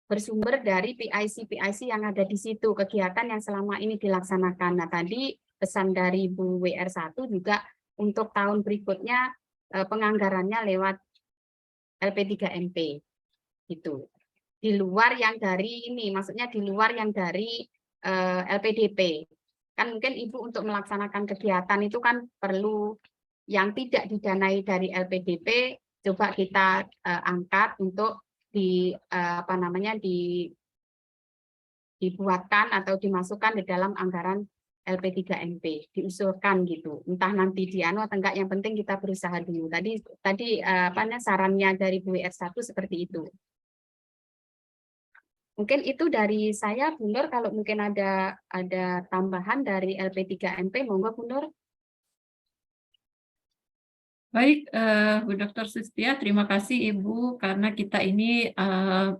bersumber dari PIC yang ada di situ, kegiatan yang selama ini dilaksanakan. Nah, tadi pesan dari Bu WR1 juga untuk tahun berikutnya penganggarannya lewat LP3MP gitu. Di luar yang dari ini, maksudnya di luar yang dari LPDP. Kan mungkin Ibu untuk melaksanakan kegiatan itu kan perlu yang tidak didanai dari LPDP, coba kita angkat untuk dibuatkan atau dimasukkan di dalam anggaran LP3MP, diusulkan gitu. Entah nanti atau enggak, yang penting kita berusaha dulu. Tadi sarannya dari Bu WR1 seperti itu. Mungkin itu dari saya, Bu Nur. Kalau mungkin ada tambahan dari LP3MP, monggo Bu Nur. Baik, Bu Dr. Sustia, terima kasih Ibu karena kita ini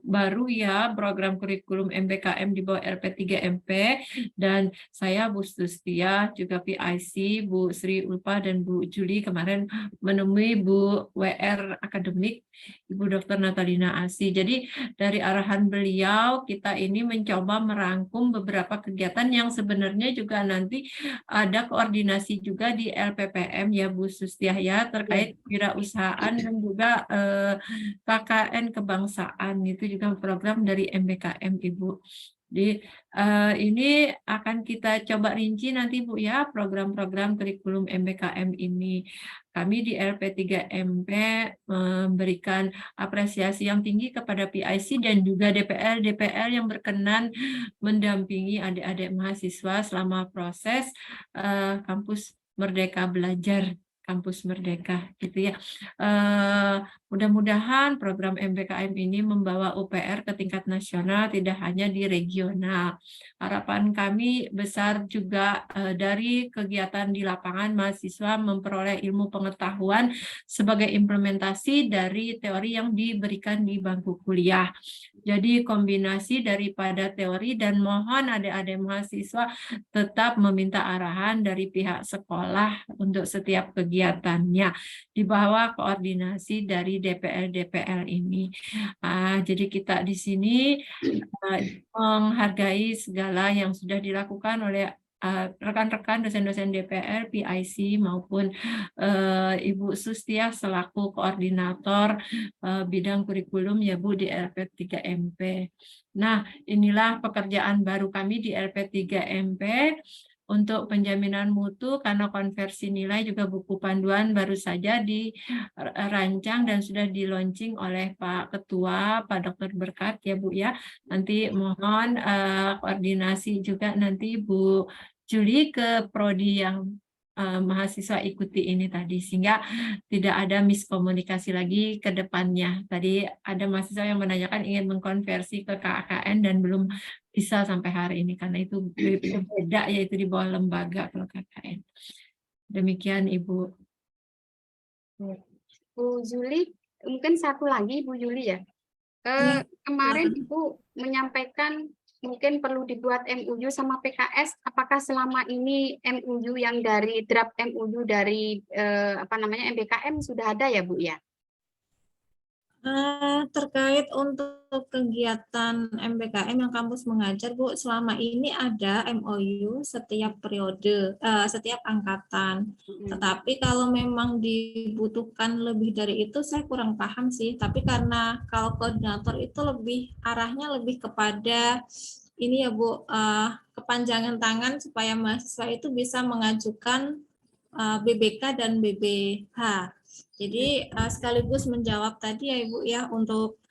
baru ya program kurikulum MBKM di bawah LP3MP dan saya Bu Sustia juga PIC, Bu Sri Ulfa dan Bu Juli kemarin menemui Bu WR Akademik, Ibu Dr. Natalina Asi. Jadi dari arahan beliau kita ini mencoba merangkum beberapa kegiatan yang sebenarnya juga nanti ada koordinasi juga di LPPM ya Bu Sustiah ya terkait wirausahaan dan juga KKN kebangsaan itu juga program dari MBKM Ibu. Jadi ini akan kita coba rinci nanti Bu ya program-program kurikulum MBKM ini. Kami di LP3MP memberikan apresiasi yang tinggi kepada PIC dan juga DPR yang berkenan mendampingi adik-adik mahasiswa selama proses kampus Merdeka Belajar, kampus Merdeka gitu ya. Mudah-mudahan program MBKM ini membawa UPR ke tingkat nasional, tidak hanya di regional. Harapan kami besar juga dari kegiatan di lapangan mahasiswa memperoleh ilmu pengetahuan sebagai implementasi dari teori yang diberikan di bangku kuliah. Jadi kombinasi daripada teori dan mohon adik-adik mahasiswa tetap meminta arahan dari pihak sekolah untuk setiap kegiatannya di bawah koordinasi dari DPL ini. Jadi kita di sini menghargai segala yang sudah dilakukan oleh rekan-rekan dosen-dosen DPR, PIC maupun Ibu Sustia selaku koordinator bidang kurikulum ya Bu di LP3MP. Nah, inilah pekerjaan baru kami di LP3MP untuk penjaminan mutu karena konversi nilai juga buku panduan baru saja dirancang dan sudah di-launching oleh Pak Ketua, Pak Dr. Berkat ya Bu ya. Nanti mohon koordinasi juga nanti Bu Juli ke prodi yang mahasiswa ikuti ini tadi sehingga tidak ada miskomunikasi lagi ke depannya. Tadi ada mahasiswa yang menanyakan ingin mengkonversi ke KKN dan belum bisa sampai hari ini karena itu beda yaitu di bawah lembaga kalau KKN. Demikian Ibu. Bu Juli, mungkin satu lagi Bu Juli ya. Kemarin Ibu menyampaikan mungkin perlu dibuat MOU sama PKS. Apakah selama ini MOU yang dari draft MOU dari MBKM sudah ada ya Bu ya? Terkait untuk kegiatan MBKM yang kampus mengajar Bu, selama ini ada MOU setiap periode, setiap angkatan. Tetapi kalau memang dibutuhkan lebih dari itu saya kurang paham sih. Tapi karena kalau koordinator itu arahnya lebih kepada ini ya Bu, kepanjangan tangan supaya mahasiswa itu bisa mengajukan BBK dan BBH. Jadi sekaligus menjawab tadi ya Ibu ya untuk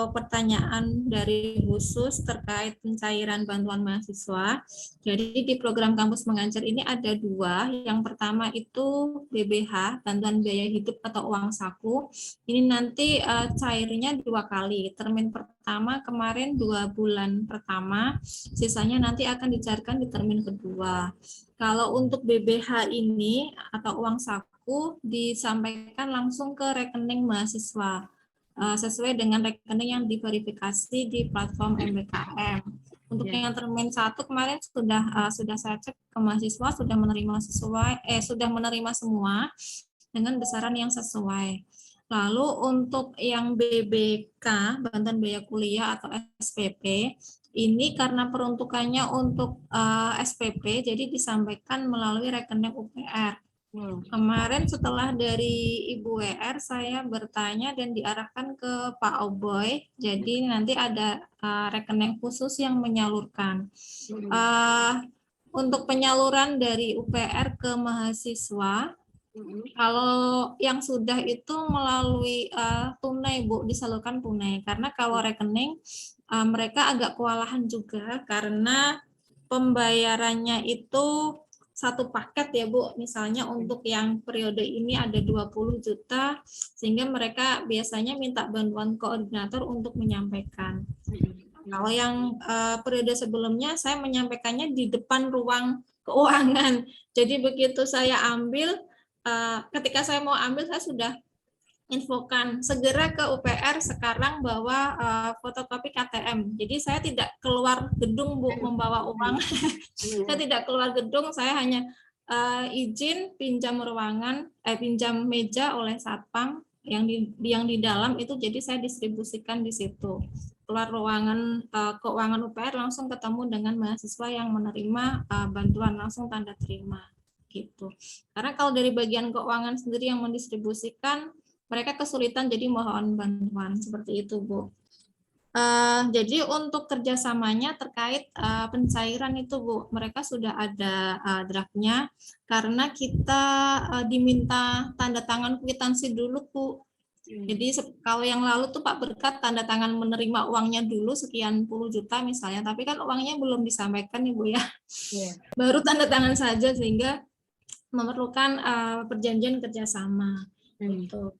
pertanyaan dari khusus terkait pencairan bantuan mahasiswa. Jadi di program kampus mengajar ini ada dua. Yang pertama itu BBH, bantuan biaya hidup atau uang saku. Ini nanti cairnya 2 kali. Termin pertama kemarin 2 bulan pertama, sisanya nanti akan dicairkan di termin kedua. Kalau untuk BBH ini atau uang saku disampaikan langsung ke rekening mahasiswa sesuai dengan rekening yang diverifikasi di platform MBKM. Untuk yang termin 1 kemarin sudah saya cek ke mahasiswa sudah menerima semua dengan besaran yang sesuai. Lalu untuk yang BBK, bantuan biaya kuliah atau SPP, ini karena peruntukannya untuk SPP, jadi disampaikan melalui rekening UPR. Kemarin setelah dari Ibu WR, saya bertanya dan diarahkan ke Pak Oboy, jadi nanti ada rekening khusus yang menyalurkan. Untuk penyaluran dari UPR ke mahasiswa, kalau yang sudah itu melalui tunai Bu, disalurkan tunai. Karena kalau rekening mereka agak kewalahan juga karena pembayarannya itu satu paket ya Bu. Misalnya untuk yang periode ini ada 20 juta sehingga mereka biasanya minta bantuan koordinator untuk menyampaikan. Kalau yang periode sebelumnya saya menyampaikannya di depan ruang keuangan. Jadi begitu saya ambil ketika saya mau ambil saya sudah infokan segera ke UPR sekarang bawa fotokopi KTM. Jadi saya tidak keluar gedung Bu membawa uang. Saya tidak keluar gedung, saya hanya izin pinjam ruangan, pinjam meja oleh satpam yang di dalam itu, jadi saya distribusikan di situ. Keluar ruangan keuangan UPR langsung ketemu dengan mahasiswa yang menerima bantuan, langsung tanda terima gitu. Karena kalau dari bagian keuangan sendiri yang mendistribusikan, mereka kesulitan, jadi mohon bantuan seperti itu Bu. Jadi untuk kerjasamanya terkait pencairan itu Bu, mereka sudah ada draftnya, karena kita diminta tanda tangan kwitansi dulu Bu. Jadi kalau yang lalu tuh Pak Berkat tanda tangan menerima uangnya dulu sekian puluh juta misalnya, tapi kan uangnya belum disampaikan ya Bu ya. Baru tanda tangan saja, sehingga memerlukan perjanjian kerjasama. Gitu.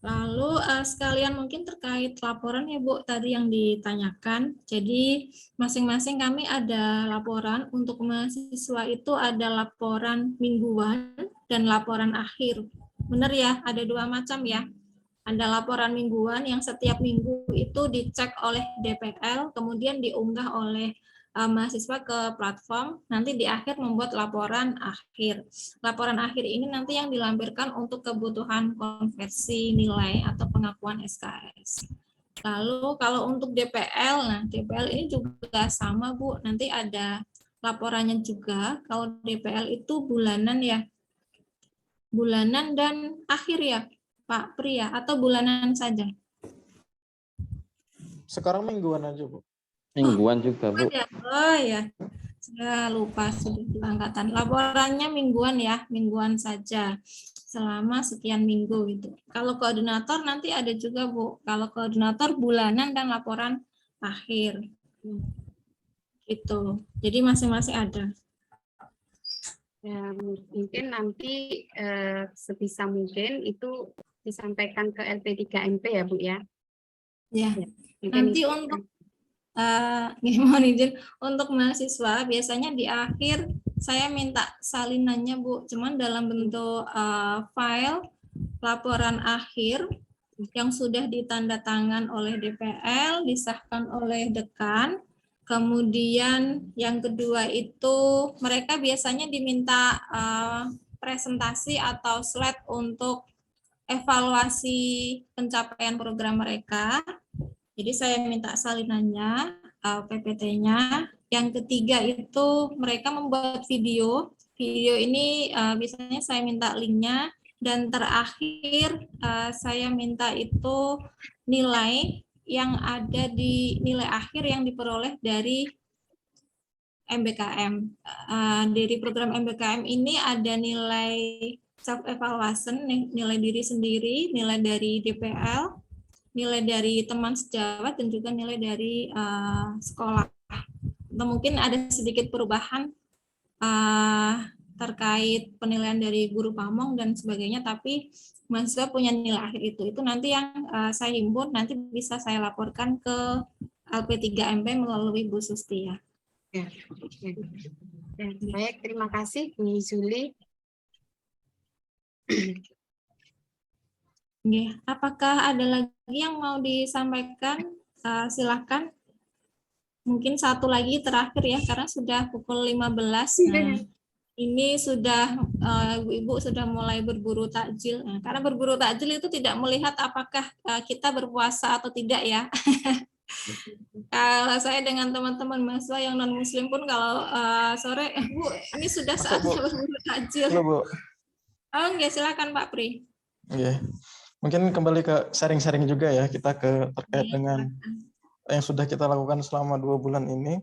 Lalu sekalian mungkin terkait laporan ya Bu, tadi yang ditanyakan. Jadi masing-masing kami ada laporan. Untuk mahasiswa itu ada laporan mingguan dan laporan akhir. Benar ya, ada dua macam ya. Ada laporan mingguan yang setiap minggu itu dicek oleh DPL, kemudian diunggah oleh mahasiswa ke platform, nanti di akhir membuat laporan akhir. Laporan akhir ini nanti yang dilampirkan untuk kebutuhan konversi nilai atau pengakuan SKS. Lalu kalau untuk DPL, nah DPL ini juga sama Bu, nanti ada laporannya juga. Kalau DPL itu bulanan ya, bulanan dan akhir ya Pak Pria, atau bulanan saja? Sekarang mingguan aja Bu. Mingguan juga Bu. Oh ya, saya lupa sudah di angkatan. Laporannya mingguan ya, mingguan saja selama sekian minggu itu. Kalau koordinator nanti ada juga Bu. Kalau koordinator bulanan dan laporan akhir. Gitu. Jadi masing-masing ada. Ya, mungkin nanti sebisa mungkin itu disampaikan ke LP3MP ya Bu ya. Ya. Mungkin Nanti untuk mohon izin untuk mahasiswa biasanya di akhir saya minta salinannya Bu, cuman dalam bentuk file laporan akhir yang sudah ditanda tangan oleh DPL, disahkan oleh dekan. Kemudian yang kedua itu mereka biasanya diminta presentasi atau slide untuk evaluasi pencapaian program mereka. Jadi saya minta salinannya, PPT-nya. Yang ketiga itu mereka membuat video. Video ini biasanya saya minta linknya. Dan terakhir saya minta itu nilai yang ada di nilai akhir yang diperoleh dari MBKM. Dari program MBKM ini ada nilai self-evaluation, nilai diri sendiri, nilai dari DPL, nilai dari teman sejawat, dan juga nilai dari sekolah. Atau mungkin ada sedikit perubahan terkait penilaian dari guru pamong dan sebagainya, tapi mahasiswa punya nilai akhir itu. Itu nanti yang saya himpun, nanti bisa saya laporkan ke LP3MP melalui Bu Susti ya. Ya. Baik, terima kasih Bu Zuli. Apakah ada lagi yang mau disampaikan? Silakan. Mungkin satu lagi terakhir ya, karena sudah pukul 15. Nah, ini sudah Ibu sudah mulai berburu takjil. Nah, karena berburu takjil itu tidak melihat apakah kita berpuasa atau tidak ya. Kalau saya dengan teman-teman mahasiswa yang non Muslim pun kalau sore, Bu, ini sudah saatnya berburu takjil. Halo, Bu. Oh, ya silakan Pak Pri. Iya. Mungkin kembali ke sharing-sharing juga ya kita terkait dengan yang sudah kita lakukan selama 2 bulan ini.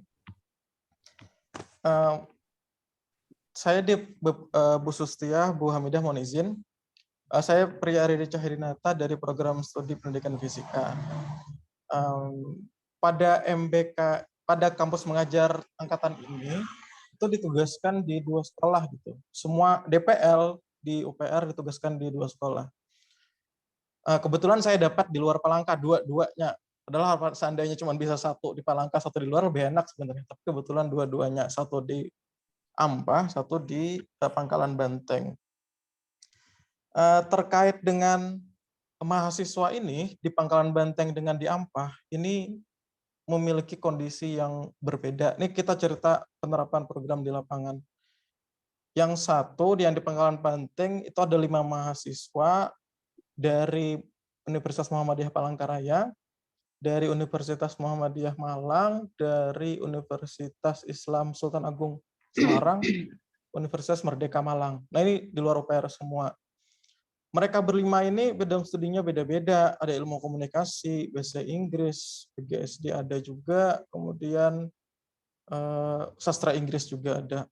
Saya di Bu Sustia, Bu Hamidah mohon izin. Saya Pria Riri Cahirinata dari program studi pendidikan fisika. Pada MBK, pada kampus mengajar angkatan ini itu ditugaskan di 2 sekolah gitu. Semua DPL di UPR ditugaskan di 2 sekolah. Kebetulan saya dapat di luar Palangka dua-duanya. Padahal seandainya cuma bisa 1 di Palangka, 1 di luar lebih enak sebenarnya. Tapi kebetulan dua-duanya, 1 di Ampah, 1 di Pangkalan Banteng. Terkait dengan mahasiswa ini di Pangkalan Banteng dengan di Ampah, ini memiliki kondisi yang berbeda. Ini kita cerita penerapan program di lapangan. Yang satu, yang di Pangkalan Banteng, itu ada 5 mahasiswa dari Universitas Muhammadiyah Palangkaraya, dari Universitas Muhammadiyah Malang, dari Universitas Islam Sultan Agung Semarang, Universitas Merdeka Malang. Nah, ini di luar UPR semua. Mereka berlima ini bidang studinya beda-beda, ada ilmu komunikasi, bahasa Inggris, PGSD ada juga, kemudian sastra Inggris juga ada.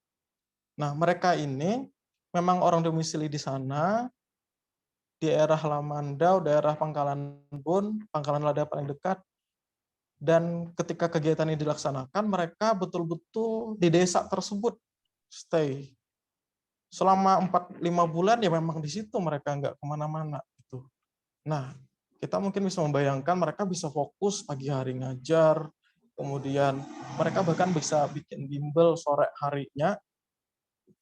Nah, mereka ini memang orang domisili di sana, di daerah Lamandau, daerah Pangkalan Bun, Pangkalan Lada paling dekat, dan ketika kegiatan ini dilaksanakan, mereka betul-betul di desa tersebut stay. Selama 4-5 bulan ya memang di situ mereka nggak kemana-mana gitu. Nah, kita mungkin bisa membayangkan mereka bisa fokus pagi hari ngajar, kemudian mereka bahkan bisa bikin bimbel sore harinya,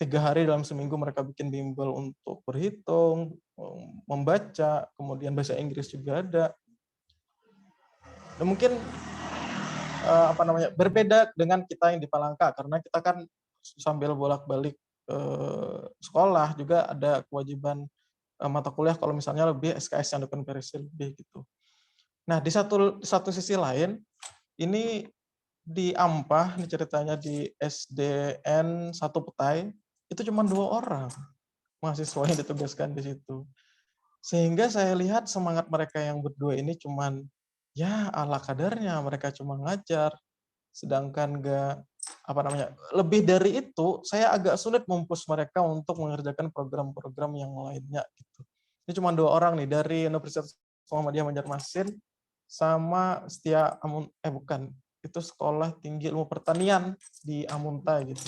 3 hari dalam seminggu mereka bikin bimbel untuk berhitung, membaca, kemudian bahasa Inggris juga ada. Dan mungkin berbeda dengan kita yang di Palangka karena kita kan sambil bolak-balik sekolah juga ada kewajiban mata kuliah kalau misalnya lebih SKS yang dikonversi lebih gitu. Nah, di satu sisi lain ini di Ampah, ini ceritanya di SDN 1 Petai itu cuma 2 orang mahasiswa yang ditugaskan di situ. Sehingga saya lihat semangat mereka yang berdua ini cuman ya ala kadarnya, mereka cuma ngajar, sedangkan lebih dari itu saya agak sulit mempush mereka untuk mengerjakan program-program yang lainnya gitu. Ini cuma 2 orang nih dari Universitas Muhammadiyah Banjarmasin sama itu Sekolah Tinggi Ilmu Pertanian di Amunta gitu.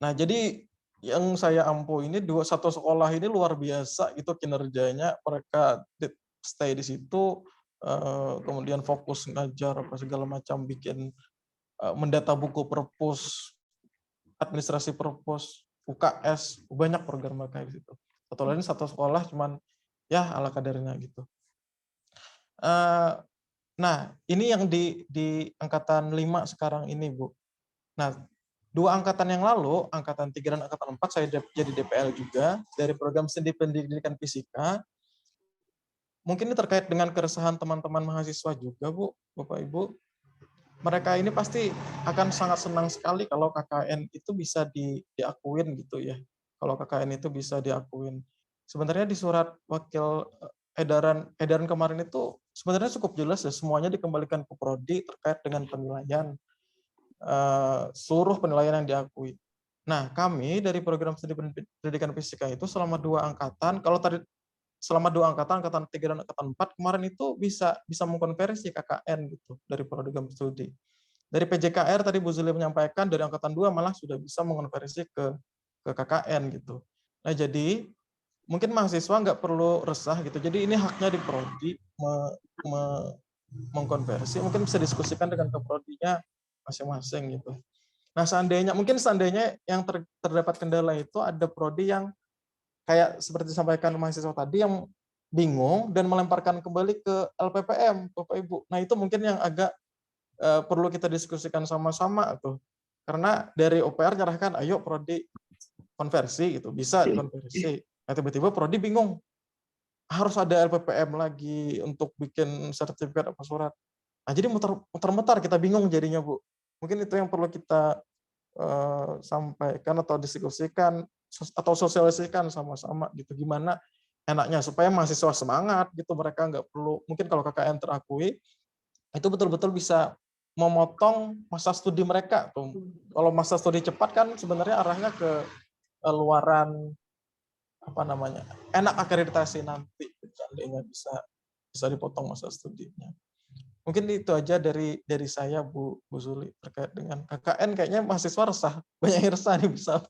Nah, jadi yang saya ampuh ini satu sekolah ini luar biasa itu kinerjanya, mereka stay di situ, kemudian fokus ngajar apa segala macam, bikin mendata buku perpus, administrasi perpus, UKS, banyak program mereka di situ. Satu sekolah cuman ya ala kadarnya gitu. Nah, ini yang di angkatan 5 sekarang ini, Bu. Nah, 2 angkatan yang lalu, angkatan 3 dan angkatan 4, saya jadi DPL juga dari program studi pendidikan fisika. Mungkin ini terkait dengan keresahan teman-teman mahasiswa juga, Bu, Bapak Ibu. Mereka ini pasti akan sangat senang sekali kalau KKN itu bisa diakuin gitu ya. Kalau KKN itu bisa diakuin. Sebenarnya di surat wakil edaran kemarin itu sebenarnya cukup jelas ya, semuanya dikembalikan ke prodi terkait dengan penilaian. Seluruh penilaian yang diakui. Nah, kami dari program studi pendidikan fisika itu selama 2 angkatan, kalau tadi selama 2 angkatan 3 dan angkatan 4 kemarin itu bisa mengkonversi KKN gitu dari program studi. Dari PJKR tadi Bu Zuli menyampaikan dari angkatan 2 malah sudah bisa mengonversi ke KKN gitu. Nah, jadi mungkin mahasiswa nggak perlu resah gitu. Jadi ini haknya di prodi mengkonversi, mungkin bisa diskusikan dengan keprodinya masing-masing gitu. Nah, seandainya yang terdapat kendala itu ada prodi yang kayak seperti disampaikan mahasiswa tadi yang bingung dan melemparkan kembali ke LPPM, Bapak Ibu. Nah, itu mungkin yang agak perlu kita diskusikan sama-sama tuh. Karena dari UPR nyerahkan, ayo prodi konversi gitu, bisa dikonversi. Nah, tiba-tiba prodi bingung. Harus ada LPPM lagi untuk bikin sertifikat apa surat. Nah, jadi muter-muter kita bingung jadinya, Bu. Mungkin itu yang perlu kita sampaikan atau diskusikan atau sosialisasikan sama-sama gitu, gimana enaknya supaya mahasiswa semangat gitu, mereka nggak perlu, mungkin kalau KKN terakui itu betul-betul bisa memotong masa studi mereka tuh. Kalau masa studi cepat kan sebenarnya arahnya ke luaran enak akreditasi nanti, seandainya bisa dipotong masa studinya. Mungkin itu aja dari saya, Bu Zuli, terkait dengan KKN. Kayaknya mahasiswa resah, banyak yang resah nih bisa.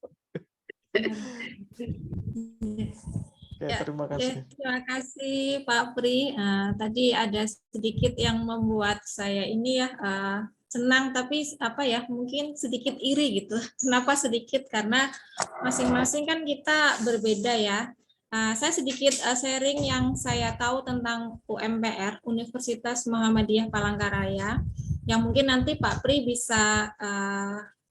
Oke, terima kasih. Terima kasih Pak Pri. Tadi ada sedikit yang membuat saya ini ya senang, tapi mungkin sedikit iri gitu. Kenapa sedikit? Karena masing-masing kan kita berbeda ya. Saya sedikit sharing yang saya tahu tentang UMPR, Universitas Muhammadiyah Palangkaraya, yang mungkin nanti Pak Pri bisa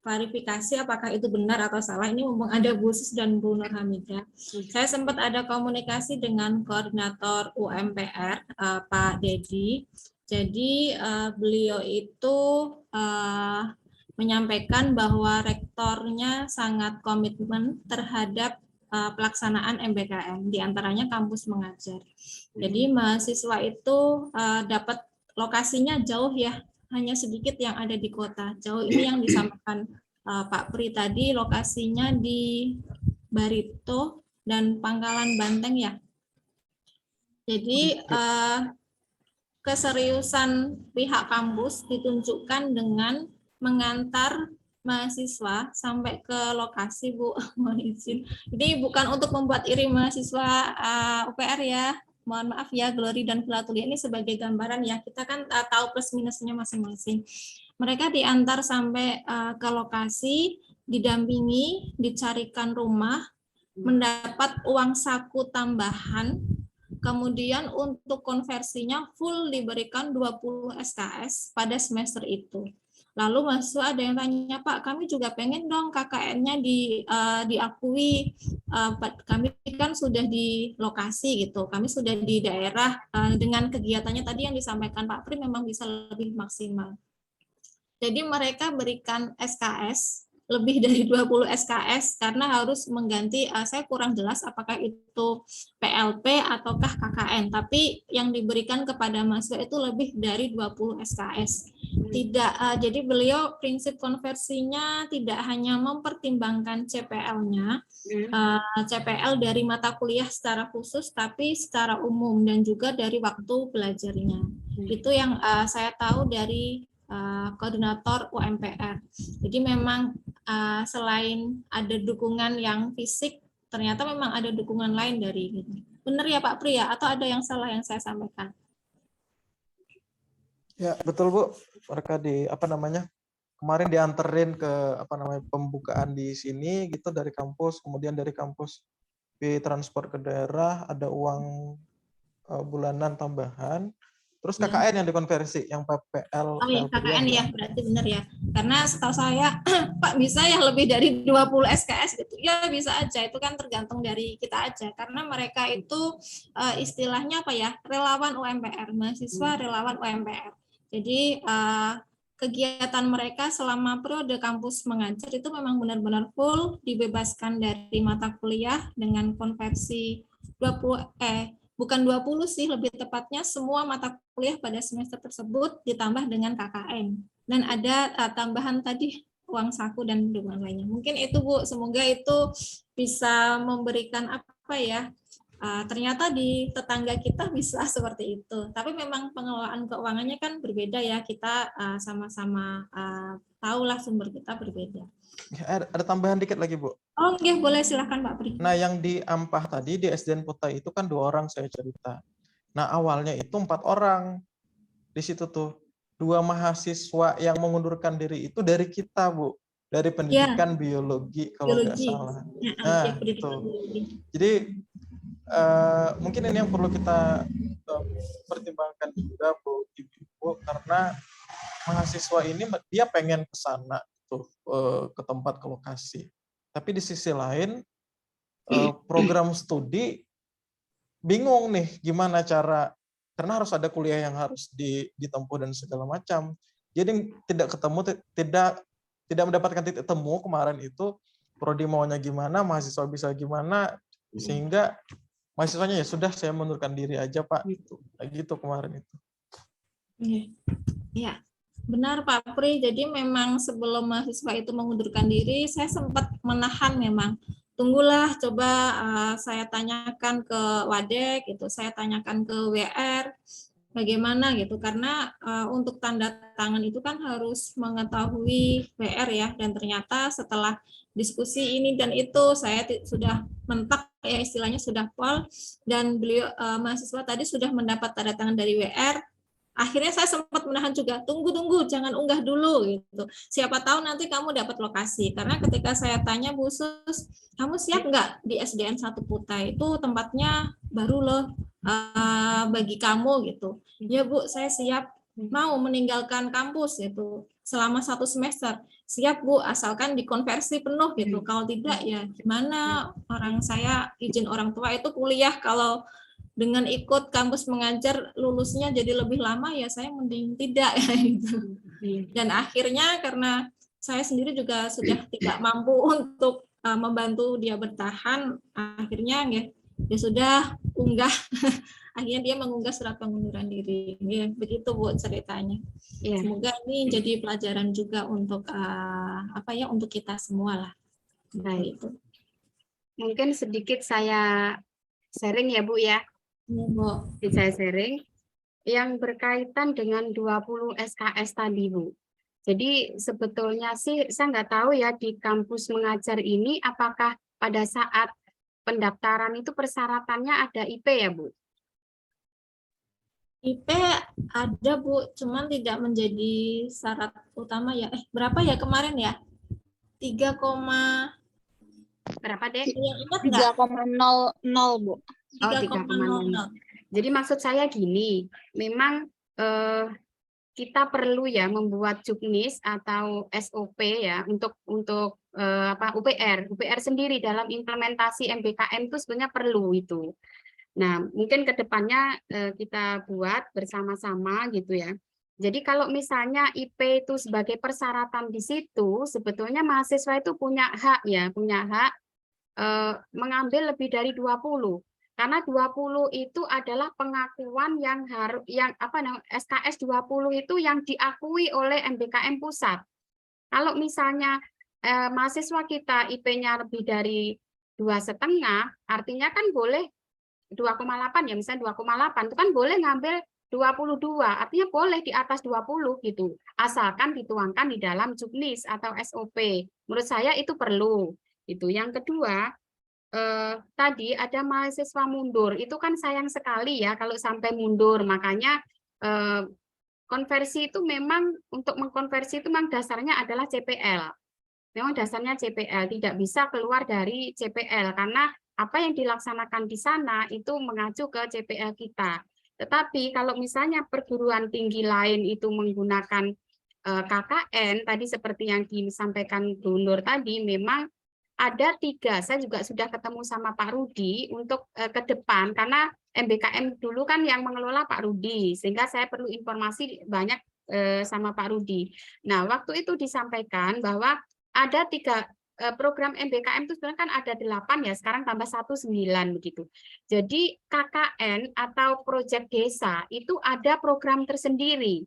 klarifikasi apakah itu benar atau salah. Ini mumpung ada Bu Sus dan Bu Nur Hamidah. Saya sempat ada komunikasi dengan koordinator UMPR, Pak Dedi. Jadi beliau itu menyampaikan bahwa rektornya sangat komitmen terhadap pelaksanaan MBKM, diantaranya kampus mengajar. Jadi mahasiswa itu dapat lokasinya jauh ya, hanya sedikit yang ada di kota. Jauh ini yang disampaikan Pak Pri tadi, lokasinya di Barito dan Pangkalan Banteng ya. Jadi keseriusan pihak kampus ditunjukkan dengan mengantar mahasiswa sampai ke lokasi, Bu. Mohon izin. Jadi bukan untuk membuat iri mahasiswa UPR ya. Mohon maaf ya, Glory dan Filatulia ini sebagai gambaran ya. Kita kan tahu plus minusnya masing-masing. Mereka diantar sampai ke lokasi, didampingi, dicarikan rumah, mendapat uang saku tambahan, kemudian untuk konversinya full diberikan 20 SKS pada semester itu. Lalu mahasiswa ada yang tanya, Pak, kami juga pengen dong KKN-nya diakui. Kami kan sudah di lokasi gitu, kami sudah di daerah, dengan kegiatannya tadi yang disampaikan Pak Pri memang bisa lebih maksimal. Jadi mereka berikan SKS lebih dari 20 SKS karena harus mengganti, saya kurang jelas apakah itu PLP ataukah KKN, tapi yang diberikan kepada mahasiswa itu lebih dari 20 SKS. Jadi beliau prinsip konversinya tidak hanya mempertimbangkan CPL-nya, CPL dari mata kuliah secara khusus, tapi secara umum dan juga dari waktu belajarnya. Itu yang saya tahu dari koordinator UMPR. Jadi memang selain ada dukungan yang fisik, ternyata memang ada dukungan lain dari gitu. Benar ya Pak Pri ya? Atau ada yang salah yang saya sampaikan? Ya betul Bu. Mereka kemarin dianterin ke pembukaan di sini gitu dari kampus, kemudian dari kampus transport ke daerah, ada uang bulanan tambahan. Terus KKN yang dikonversi, yang PPL. Oh iya, KKN ya, berarti benar ya. Karena setahu saya, Pak, bisa ya lebih dari 20 SKS gitu. Ya bisa aja, itu kan tergantung dari kita aja. Karena mereka itu istilahnya apa ya, relawan UMPR, mahasiswa relawan UMPR. Jadi kegiatan mereka selama periode kampus mengajar itu memang benar-benar full, dibebaskan dari mata kuliah dengan konversi 20 sih, lebih tepatnya semua mata kuliah pada semester tersebut ditambah dengan KKN. Dan ada tambahan tadi uang saku dan dukungan lainnya. Mungkin itu Bu, semoga itu bisa memberikan apa ya, ternyata di tetangga kita bisa seperti itu. Tapi memang pengelolaan keuangannya kan berbeda ya, kita sama-sama tahulah sumber kita berbeda. Ada tambahan dikit lagi Bu. Oh iya, boleh silakan Pak Pri. Nah yang di Ampah tadi di SDN Kota itu kan 2 orang saya cerita. Nah awalnya itu 4 orang di situ tuh, 2 mahasiswa yang mengundurkan diri itu dari kita Bu, dari pendidikan biologi kalau nggak salah. Nah itu. Jadi mungkin ini yang perlu kita pertimbangkan juga Bu, Ibu, karena mahasiswa ini dia pengen ke sana tuh, ke tempat, ke lokasi. Tapi di sisi lain program studi bingung nih gimana cara, karena harus ada kuliah yang harus ditempuh dan segala macam. Jadi tidak mendapatkan titik temu kemarin itu, prodi maunya gimana, mahasiswa bisa gimana, sehingga mahasiswanya ya sudah saya mundurkan diri aja Pak, gitu kemarin itu. Iya. Benar Pak Pri, jadi memang sebelum mahasiswa itu mengundurkan diri, saya sempat menahan memang. Tunggulah, coba saya tanyakan ke Wadek, gitu. Saya tanyakan ke WR, bagaimana gitu. Karena untuk tanda tangan itu kan harus mengetahui WR ya, dan ternyata setelah diskusi ini dan itu, saya sudah mentak ya istilahnya, sudah pol, dan beliau mahasiswa tadi sudah mendapat tanda tangan dari WR, Akhirnya saya sempat menahan juga, tunggu, jangan unggah dulu gitu. Siapa tahu nanti kamu dapat lokasi. Karena ketika saya tanya Bu Sus, kamu siap nggak di SDN 1 Kutai? Itu tempatnya baru loh bagi kamu gitu. Ya Bu, saya siap, mau meninggalkan kampus gitu selama 1 semester. Siap Bu, asalkan dikonversi penuh gitu. Kalau tidak ya gimana, orang saya izin orang tua itu kuliah kalau dengan ikut kampus mengajar lulusnya jadi lebih lama, ya saya mending tidak ya gitu. Dan akhirnya karena saya sendiri juga sudah tidak mampu untuk membantu dia bertahan, akhirnya ya sudah unggah. Akhirnya dia mengunggah surat pengunduran diri. Ya, begitu Bu ceritanya. Semoga ini jadi pelajaran juga untuk untuk kita semua lah. Baik. Mungkin sedikit saya sharing ya Bu ya. Saya sharing yang berkaitan dengan 20 SKS tadi Bu. Jadi sebetulnya sih saya nggak tahu ya di kampus mengajar ini apakah pada saat pendaftaran itu persyaratannya ada IP ya Bu? IP ada Bu, cuman tidak menjadi syarat utama ya. Berapa ya kemarin ya? 3, berapa deh? 3,00 Bu. 3,00. Jadi maksud saya gini, memang kita perlu ya membuat juknis atau SOP ya untuk UPR sendiri dalam implementasi MBKM itu sebenarnya perlu itu. Nah, mungkin ke depannya kita buat bersama-sama gitu ya. Jadi kalau misalnya IP itu sebagai persyaratan di situ, sebetulnya mahasiswa itu punya hak ya, punya hak mengambil lebih dari 20. Karena 20 itu adalah pengakuan yang SKS 20 itu yang diakui oleh MBKM pusat. Kalau misalnya mahasiswa kita IP-nya lebih dari 2,5, artinya kan boleh 2,8 ya, misalnya 2,8 itu kan boleh ngambil 22, artinya boleh di atas 20 gitu. Asalkan dituangkan di dalam juknis atau SOP. Menurut saya itu perlu. Itu yang kedua, tadi ada mahasiswa mundur, itu kan sayang sekali ya kalau sampai mundur, makanya konversi itu memang untuk mengkonversi itu memang dasarnya adalah CPL. Memang dasarnya CPL, tidak bisa keluar dari CPL karena apa yang dilaksanakan di sana itu mengacu ke CPL kita. Tetapi kalau misalnya perguruan tinggi lain itu menggunakan KKN, tadi seperti yang disampaikan Bu Nur tadi, memang ada 3, saya juga sudah ketemu sama Pak Rudi untuk ke depan, karena MBKM dulu kan yang mengelola Pak Rudi, sehingga saya perlu informasi banyak sama Pak Rudi. Nah, waktu itu disampaikan bahwa ada 3 program MBKM itu sebenarnya kan ada 8 ya, sekarang tambah 1 9 begitu. Jadi KKN atau proyek desa itu ada program tersendiri.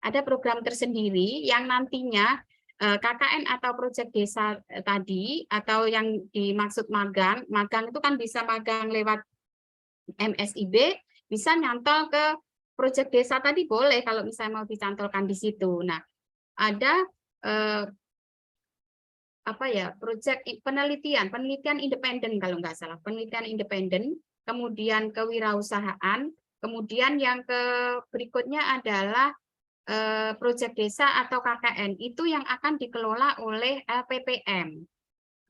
Ada program tersendiri yang nantinya KKN atau proyek desa tadi atau yang dimaksud magang itu kan bisa magang lewat MSIB, bisa nyantol ke proyek desa tadi boleh kalau misalnya mau dicantolkan di situ. Nah, ada proyek penelitian independen kalau nggak salah, penelitian independen, kemudian kewirausahaan, kemudian yang berikutnya adalah proyek desa atau KKN itu yang akan dikelola oleh LPPM.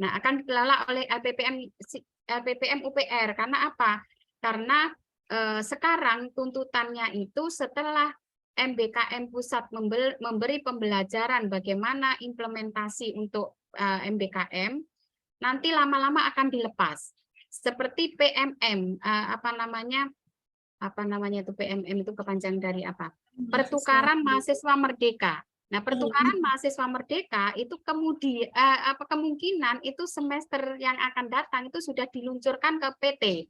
Nah, akan dikelola oleh LPPM UPR. Karena apa? Karena sekarang tuntutannya itu setelah MBKM pusat memberi pembelajaran bagaimana implementasi untuk MBKM, nanti lama-lama akan dilepas. Seperti PMM, itu PMM itu kepanjangan dari apa? Pertukaran mahasiswa merdeka. Nah, pertukaran mahasiswa merdeka itu kemudian kemungkinan itu semester yang akan datang itu sudah diluncurkan ke PT.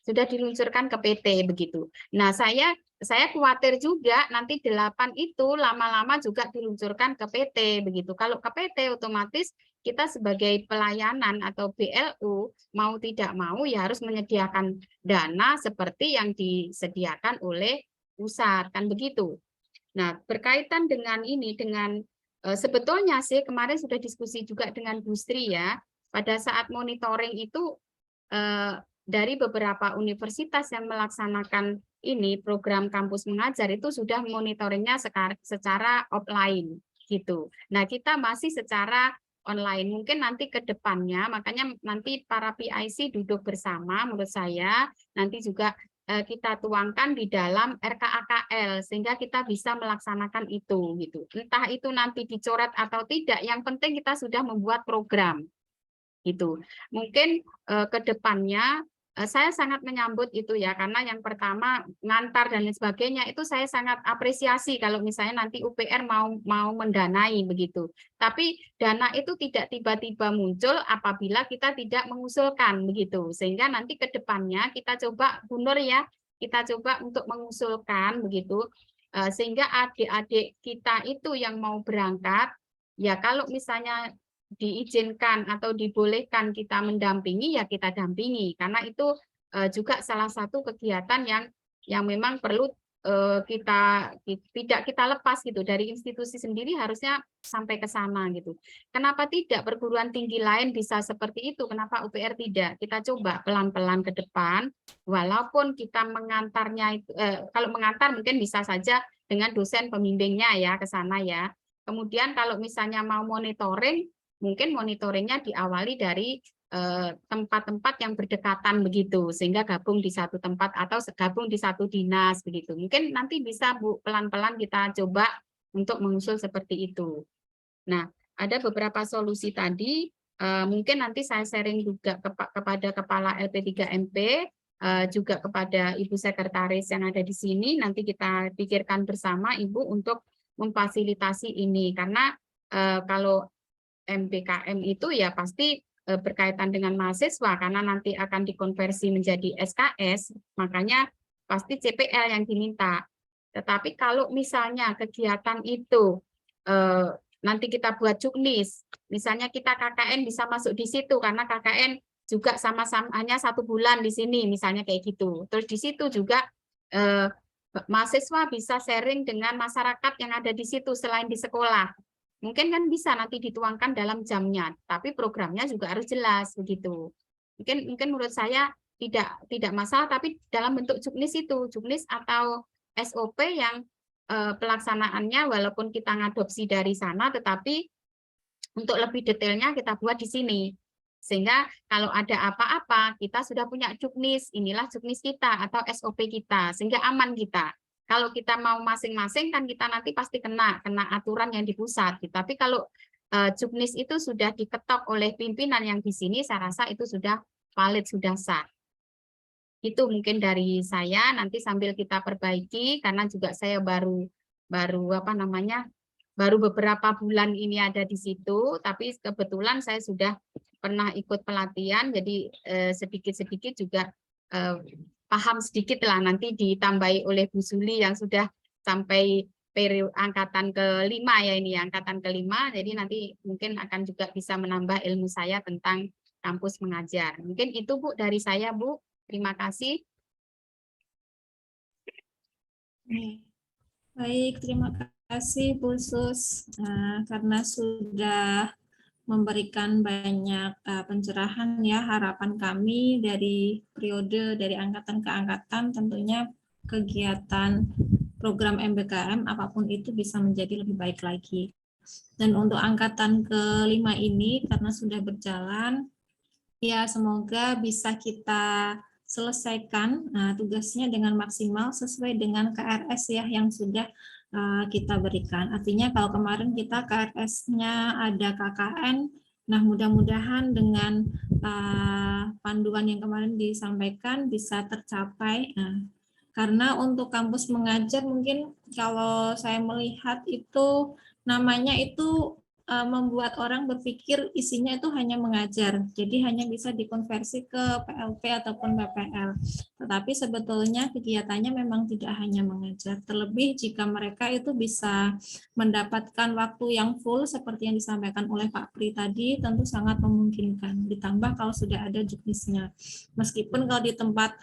Sudah diluncurkan ke PT begitu. Nah, saya khawatir juga nanti 8 itu lama-lama juga diluncurkan ke PT begitu. Kalau ke PT otomatis kita sebagai pelayanan atau BLU mau tidak mau ya harus menyediakan dana seperti yang disediakan oleh pusat, kan begitu. Nah, berkaitan dengan ini, dengan sebetulnya sih kemarin sudah diskusi juga dengan Bu Sri ya, pada saat monitoring itu dari beberapa universitas yang melaksanakan ini program kampus mengajar itu sudah monitoringnya secara offline gitu. Nah, kita masih secara online. Mungkin nanti ke depannya, makanya nanti para PIC duduk bersama menurut saya, nanti juga kita tuangkan di dalam RKAKL sehingga kita bisa melaksanakan itu gitu. Entah itu nanti dicoret atau tidak, yang penting kita sudah membuat program gitu. Mungkin ke depannya saya sangat menyambut itu ya, karena yang pertama ngantar dan lain sebagainya itu saya sangat apresiasi kalau misalnya nanti UPR mau mendanai begitu. Tapi dana itu tidak tiba-tiba muncul apabila kita tidak mengusulkan begitu. Sehingga nanti ke depannya kita coba, Bu Nur ya, kita coba untuk mengusulkan begitu, sehingga adik-adik kita itu yang mau berangkat, ya kalau misalnya diizinkan atau dibolehkan kita mendampingi, ya kita dampingi, karena itu juga salah satu kegiatan yang memang perlu tidak kita lepas gitu. Dari institusi sendiri harusnya sampai ke sana gitu. Kenapa tidak perguruan tinggi lain bisa seperti itu? Kenapa UPR tidak? Kita coba pelan-pelan ke depan, walaupun kita mengantarnya itu, kalau mengantar mungkin bisa saja dengan dosen pembimbingnya ya ke sana ya. Kemudian kalau misalnya mau monitoring, mungkin monitoringnya diawali dari tempat-tempat yang berdekatan begitu, sehingga gabung di satu tempat atau gabung di satu dinas begitu. Mungkin nanti bisa Bu, pelan-pelan kita coba untuk mengusul seperti itu. Nah, ada beberapa solusi tadi, mungkin nanti saya sharing juga kepada Kepala LP3MP, juga kepada Ibu Sekretaris yang ada di sini, nanti kita pikirkan bersama Ibu untuk memfasilitasi ini, karena kalau MBKM itu ya pasti berkaitan dengan mahasiswa, karena nanti akan dikonversi menjadi SKS, makanya pasti CPL yang diminta. Tetapi kalau misalnya kegiatan itu nanti kita buat juknis, misalnya kita KKN bisa masuk di situ, karena KKN juga sama-sama hanya 1 bulan di sini, misalnya kayak gitu. Terus di situ juga mahasiswa bisa sharing dengan masyarakat yang ada di situ selain di sekolah. Mungkin kan bisa nanti dituangkan dalam jamnya, tapi programnya juga harus jelas begitu. Mungkin menurut saya tidak masalah, tapi dalam bentuk juknis itu, juknis atau SOP yang pelaksanaannya walaupun kita ngadopsi dari sana, tetapi untuk lebih detailnya kita buat di sini. Sehingga kalau ada apa-apa, kita sudah punya juknis, inilah juknis kita atau SOP kita, sehingga aman kita. Kalau kita mau masing-masing kan kita nanti pasti kena aturan yang di pusat. Tapi kalau juknis itu sudah diketok oleh pimpinan yang di sini, saya rasa itu sudah valid, sudah sah. Itu mungkin dari saya, nanti sambil kita perbaiki, karena juga saya baru beberapa bulan ini ada di situ, tapi kebetulan saya sudah pernah ikut pelatihan, jadi sedikit-sedikit juga paham sedikit lah, nanti ditambahi oleh Bu Suli yang sudah sampai periode angkatan ke-5 ya, ini angkatan ke-5, jadi nanti mungkin akan juga bisa menambah ilmu saya tentang kampus mengajar. Mungkin itu Bu dari saya Bu, terima kasih. Baik, terima kasih Bu Sus, karena sudah memberikan banyak pencerahan ya. Harapan kami dari periode dari angkatan ke angkatan tentunya kegiatan program MBKM apapun itu bisa menjadi lebih baik lagi. Dan untuk angkatan ke-5 ini karena sudah berjalan, ya semoga bisa kita selesaikan tugasnya dengan maksimal sesuai dengan KRS ya yang sudah kita berikan. Artinya kalau kemarin kita KRS-nya ada KKN, nah mudah-mudahan dengan panduan yang kemarin disampaikan bisa tercapai. Karena untuk kampus mengajar mungkin kalau saya melihat itu namanya itu membuat orang berpikir isinya itu hanya mengajar, jadi hanya bisa dikonversi ke PLP ataupun PPL. Tetapi sebetulnya kegiatannya memang tidak hanya mengajar, terlebih jika mereka itu bisa mendapatkan waktu yang full seperti yang disampaikan oleh Pak Pri tadi, tentu sangat memungkinkan. Ditambah kalau sudah ada juknisnya. Meskipun kalau di tempat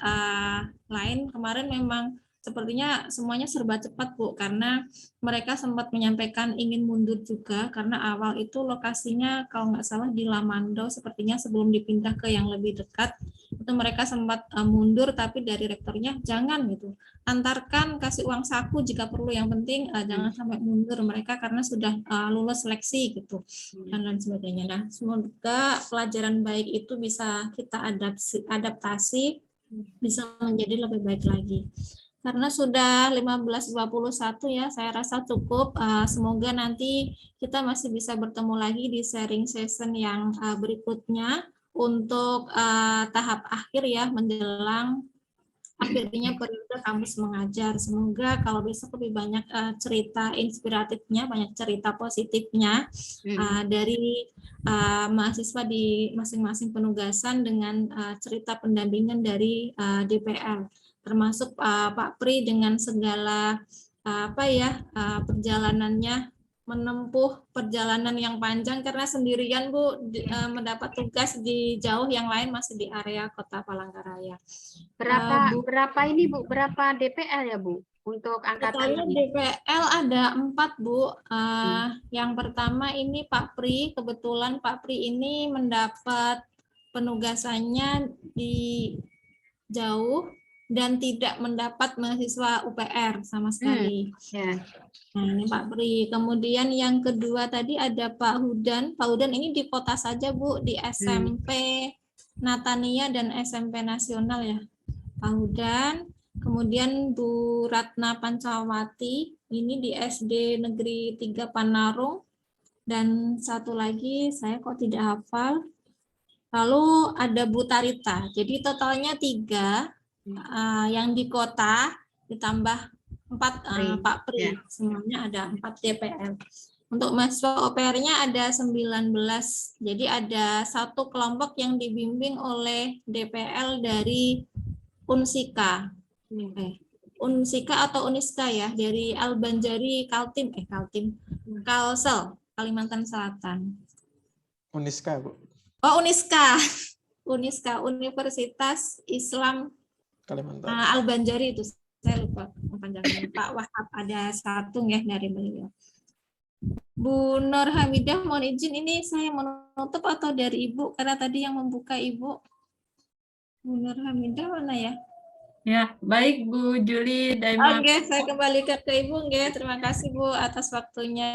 lain kemarin memang sepertinya semuanya serba cepat Bu, karena mereka sempat menyampaikan ingin mundur juga karena awal itu lokasinya kalau nggak salah di Lamando, sepertinya sebelum dipindah ke yang lebih dekat itu mereka sempat mundur, tapi dari rektornya jangan gitu, antarkan, kasih uang saku jika perlu, yang penting jangan sampai mundur mereka karena sudah lulus seleksi gitu dan lain sebagainya. Nah, semoga pelajaran baik itu bisa kita adaptasi bisa menjadi lebih baik lagi. Karena sudah 15.21 ya, saya rasa cukup. Semoga nanti kita masih bisa bertemu lagi di sharing session yang berikutnya untuk tahap akhir ya, menjelang akhirnya periode kampus mengajar. Semoga kalau besok lebih banyak cerita inspiratifnya, banyak cerita positifnya dari mahasiswa di masing-masing penugasan dengan cerita pendampingan dari DPL. Termasuk Pak Pri dengan segala perjalanannya, menempuh perjalanan yang panjang karena sendirian Bu mendapat tugas di jauh, yang lain masih di area Kota Palangkaraya. Berapa ini Bu? Berapa DPL ya Bu untuk angkatan ini? DPL ada 4 Bu. Yang pertama ini Pak Pri, kebetulan Pak Pri ini mendapat penugasannya di jauh dan tidak mendapat mahasiswa UPR sama sekali. Nah, ini Pak Pri. Kemudian yang kedua tadi ada Pak Hudan. Pak Hudan ini di kota saja Bu, di SMP Natania dan SMP Nasional ya, Pak Hudan. Kemudian Bu Ratna Pancawati, ini di SD Negeri 3 Panarung. Dan satu lagi saya kok tidak hafal. Lalu ada Bu Tarita. Jadi totalnya 3. Yang di kota ditambah 4 Pak Pri, semuanya ada 4 DPL. Untuk mahasiswa OPR-nya ada 19, jadi ada satu kelompok yang dibimbing oleh DPL dari Unsika, Unsika atau Uniska ya, dari Al-Banjari Kaltim, Kalsel, Kalimantan Selatan. Uniska Bu. Oh Uniska, Uniska, Universitas Islam Kalimantan. Al-Banjari itu saya lupa panjangnya. Pak Wahab ada satu ya dari beliau. Bu Nur Hamidah, mohon izin ini saya menutup atau dari Ibu karena tadi yang membuka Ibu. Bu Nur Hamidah mana ya? Ya, baik Bu Juli Daima. Oke, saya kembalikan ke Ibu nggih. Terima kasih Bu atas waktunya.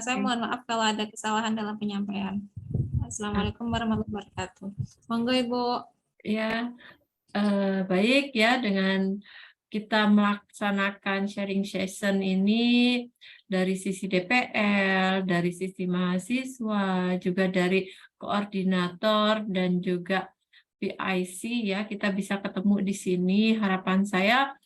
Saya mohon maaf kalau ada kesalahan dalam penyampaian. Assalamualaikum warahmatullahi wabarakatuh. Monggo Ibu. Ya. Baik ya, dengan kita melaksanakan sharing session ini dari sisi DPL, dari sisi mahasiswa, juga dari koordinator dan juga PIC ya, kita bisa ketemu di sini. Harapan saya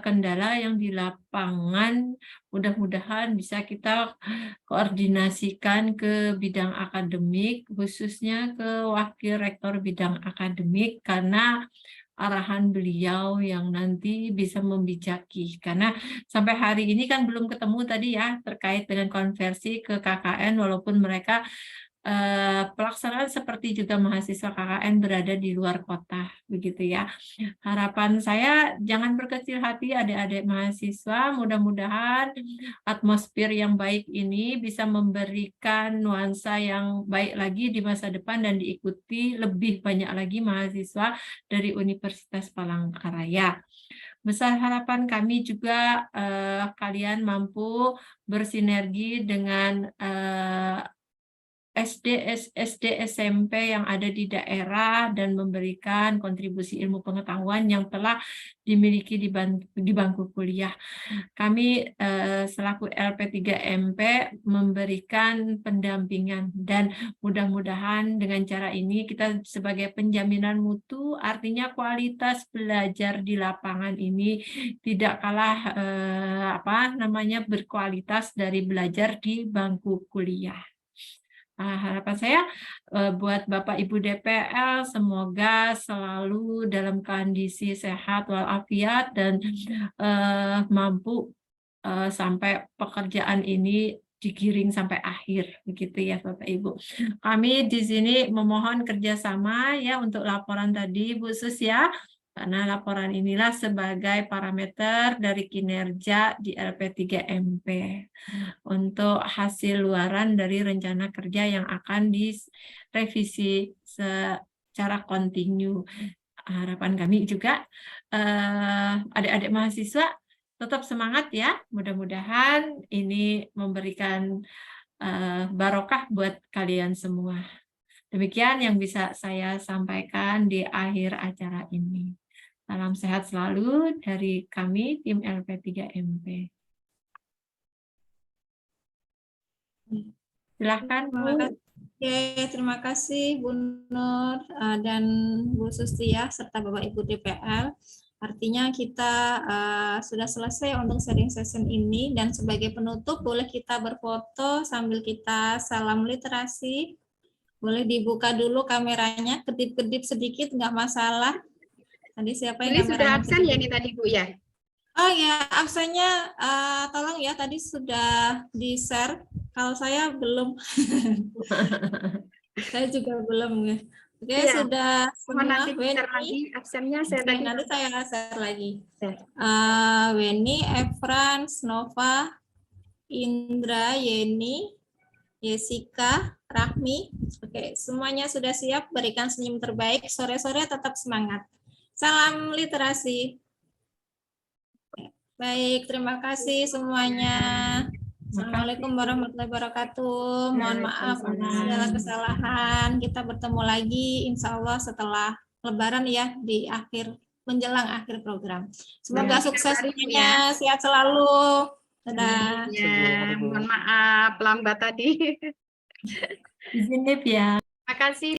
kendala yang di lapangan mudah-mudahan bisa kita koordinasikan ke bidang akademik, khususnya ke Wakil Rektor bidang akademik, karena arahan beliau yang nanti bisa membijaki. Karena sampai hari ini kan belum ketemu tadi ya terkait dengan konversi ke KKN, walaupun mereka pelaksanaan seperti juga mahasiswa KKN berada di luar kota, begitu ya. Harapan saya jangan berkecil hati adik-adik mahasiswa, mudah-mudahan atmosfer yang baik ini bisa memberikan nuansa yang baik lagi di masa depan dan diikuti lebih banyak lagi mahasiswa dari Universitas Palangkaraya. Besar harapan kami juga kalian mampu bersinergi dengan SD, SMP yang ada di daerah dan memberikan kontribusi ilmu pengetahuan yang telah dimiliki di bangku kuliah. Kami selaku LP3MP memberikan pendampingan dan mudah-mudahan dengan cara ini kita sebagai penjaminan mutu, artinya kualitas belajar di lapangan ini tidak kalah berkualitas dari belajar di bangku kuliah. Harapan saya buat Bapak Ibu DPL semoga selalu dalam kondisi sehat walafiat dan mampu sampai pekerjaan ini digiring sampai akhir, begitu ya Bapak Ibu. Kami di sini memohon kerjasama ya untuk laporan tadi Bu Sus ya, karena laporan inilah sebagai parameter dari kinerja di LP3MP untuk hasil luaran dari rencana kerja yang akan direvisi secara kontinu. Harapan kami juga adik-adik mahasiswa tetap semangat ya. Mudah-mudahan ini memberikan barokah buat kalian semua. Demikian yang bisa saya sampaikan di akhir acara ini. Salam sehat selalu dari kami tim LP3MP. Silahkan Bu. Oke, terima kasih Bu Nur dan Bu Sustia serta Bapak Ibu DPL. Artinya kita sudah selesai untuk sharing session ini, dan sebagai penutup boleh kita berfoto sambil kita salam literasi. Boleh dibuka dulu kameranya, kedip-kedip sedikit nggak masalah. Tadi siapa yang Ini sudah absen ya ini tadi Bu ya? Oh ya, absennya tolong ya, tadi sudah di-share. Kalau saya belum. Saya juga belum ya. Oke, Iya. sudah Mohon semua. nanti share lagi absennya saya tadi. Nanti saya share lagi. Share. Weni, Efrans, Nova, Indra, Yeni, Jessica, Rahmi. Oke, semuanya sudah siap. Berikan senyum terbaik. Sore-sore tetap semangat. Salam literasi. Baik, terima kasih semuanya. Assalamualaikum warahmatullahi wabarakatuh. Mohon maaf atas segala kesalahan. Kita bertemu lagi insya Allah setelah Lebaran ya, di akhir menjelang akhir program. Semoga Ya, sukses hari semuanya, sehat selalu. Dadah. Ya, mohon maaf lambat tadi. Izin Nip ya. Terima kasih.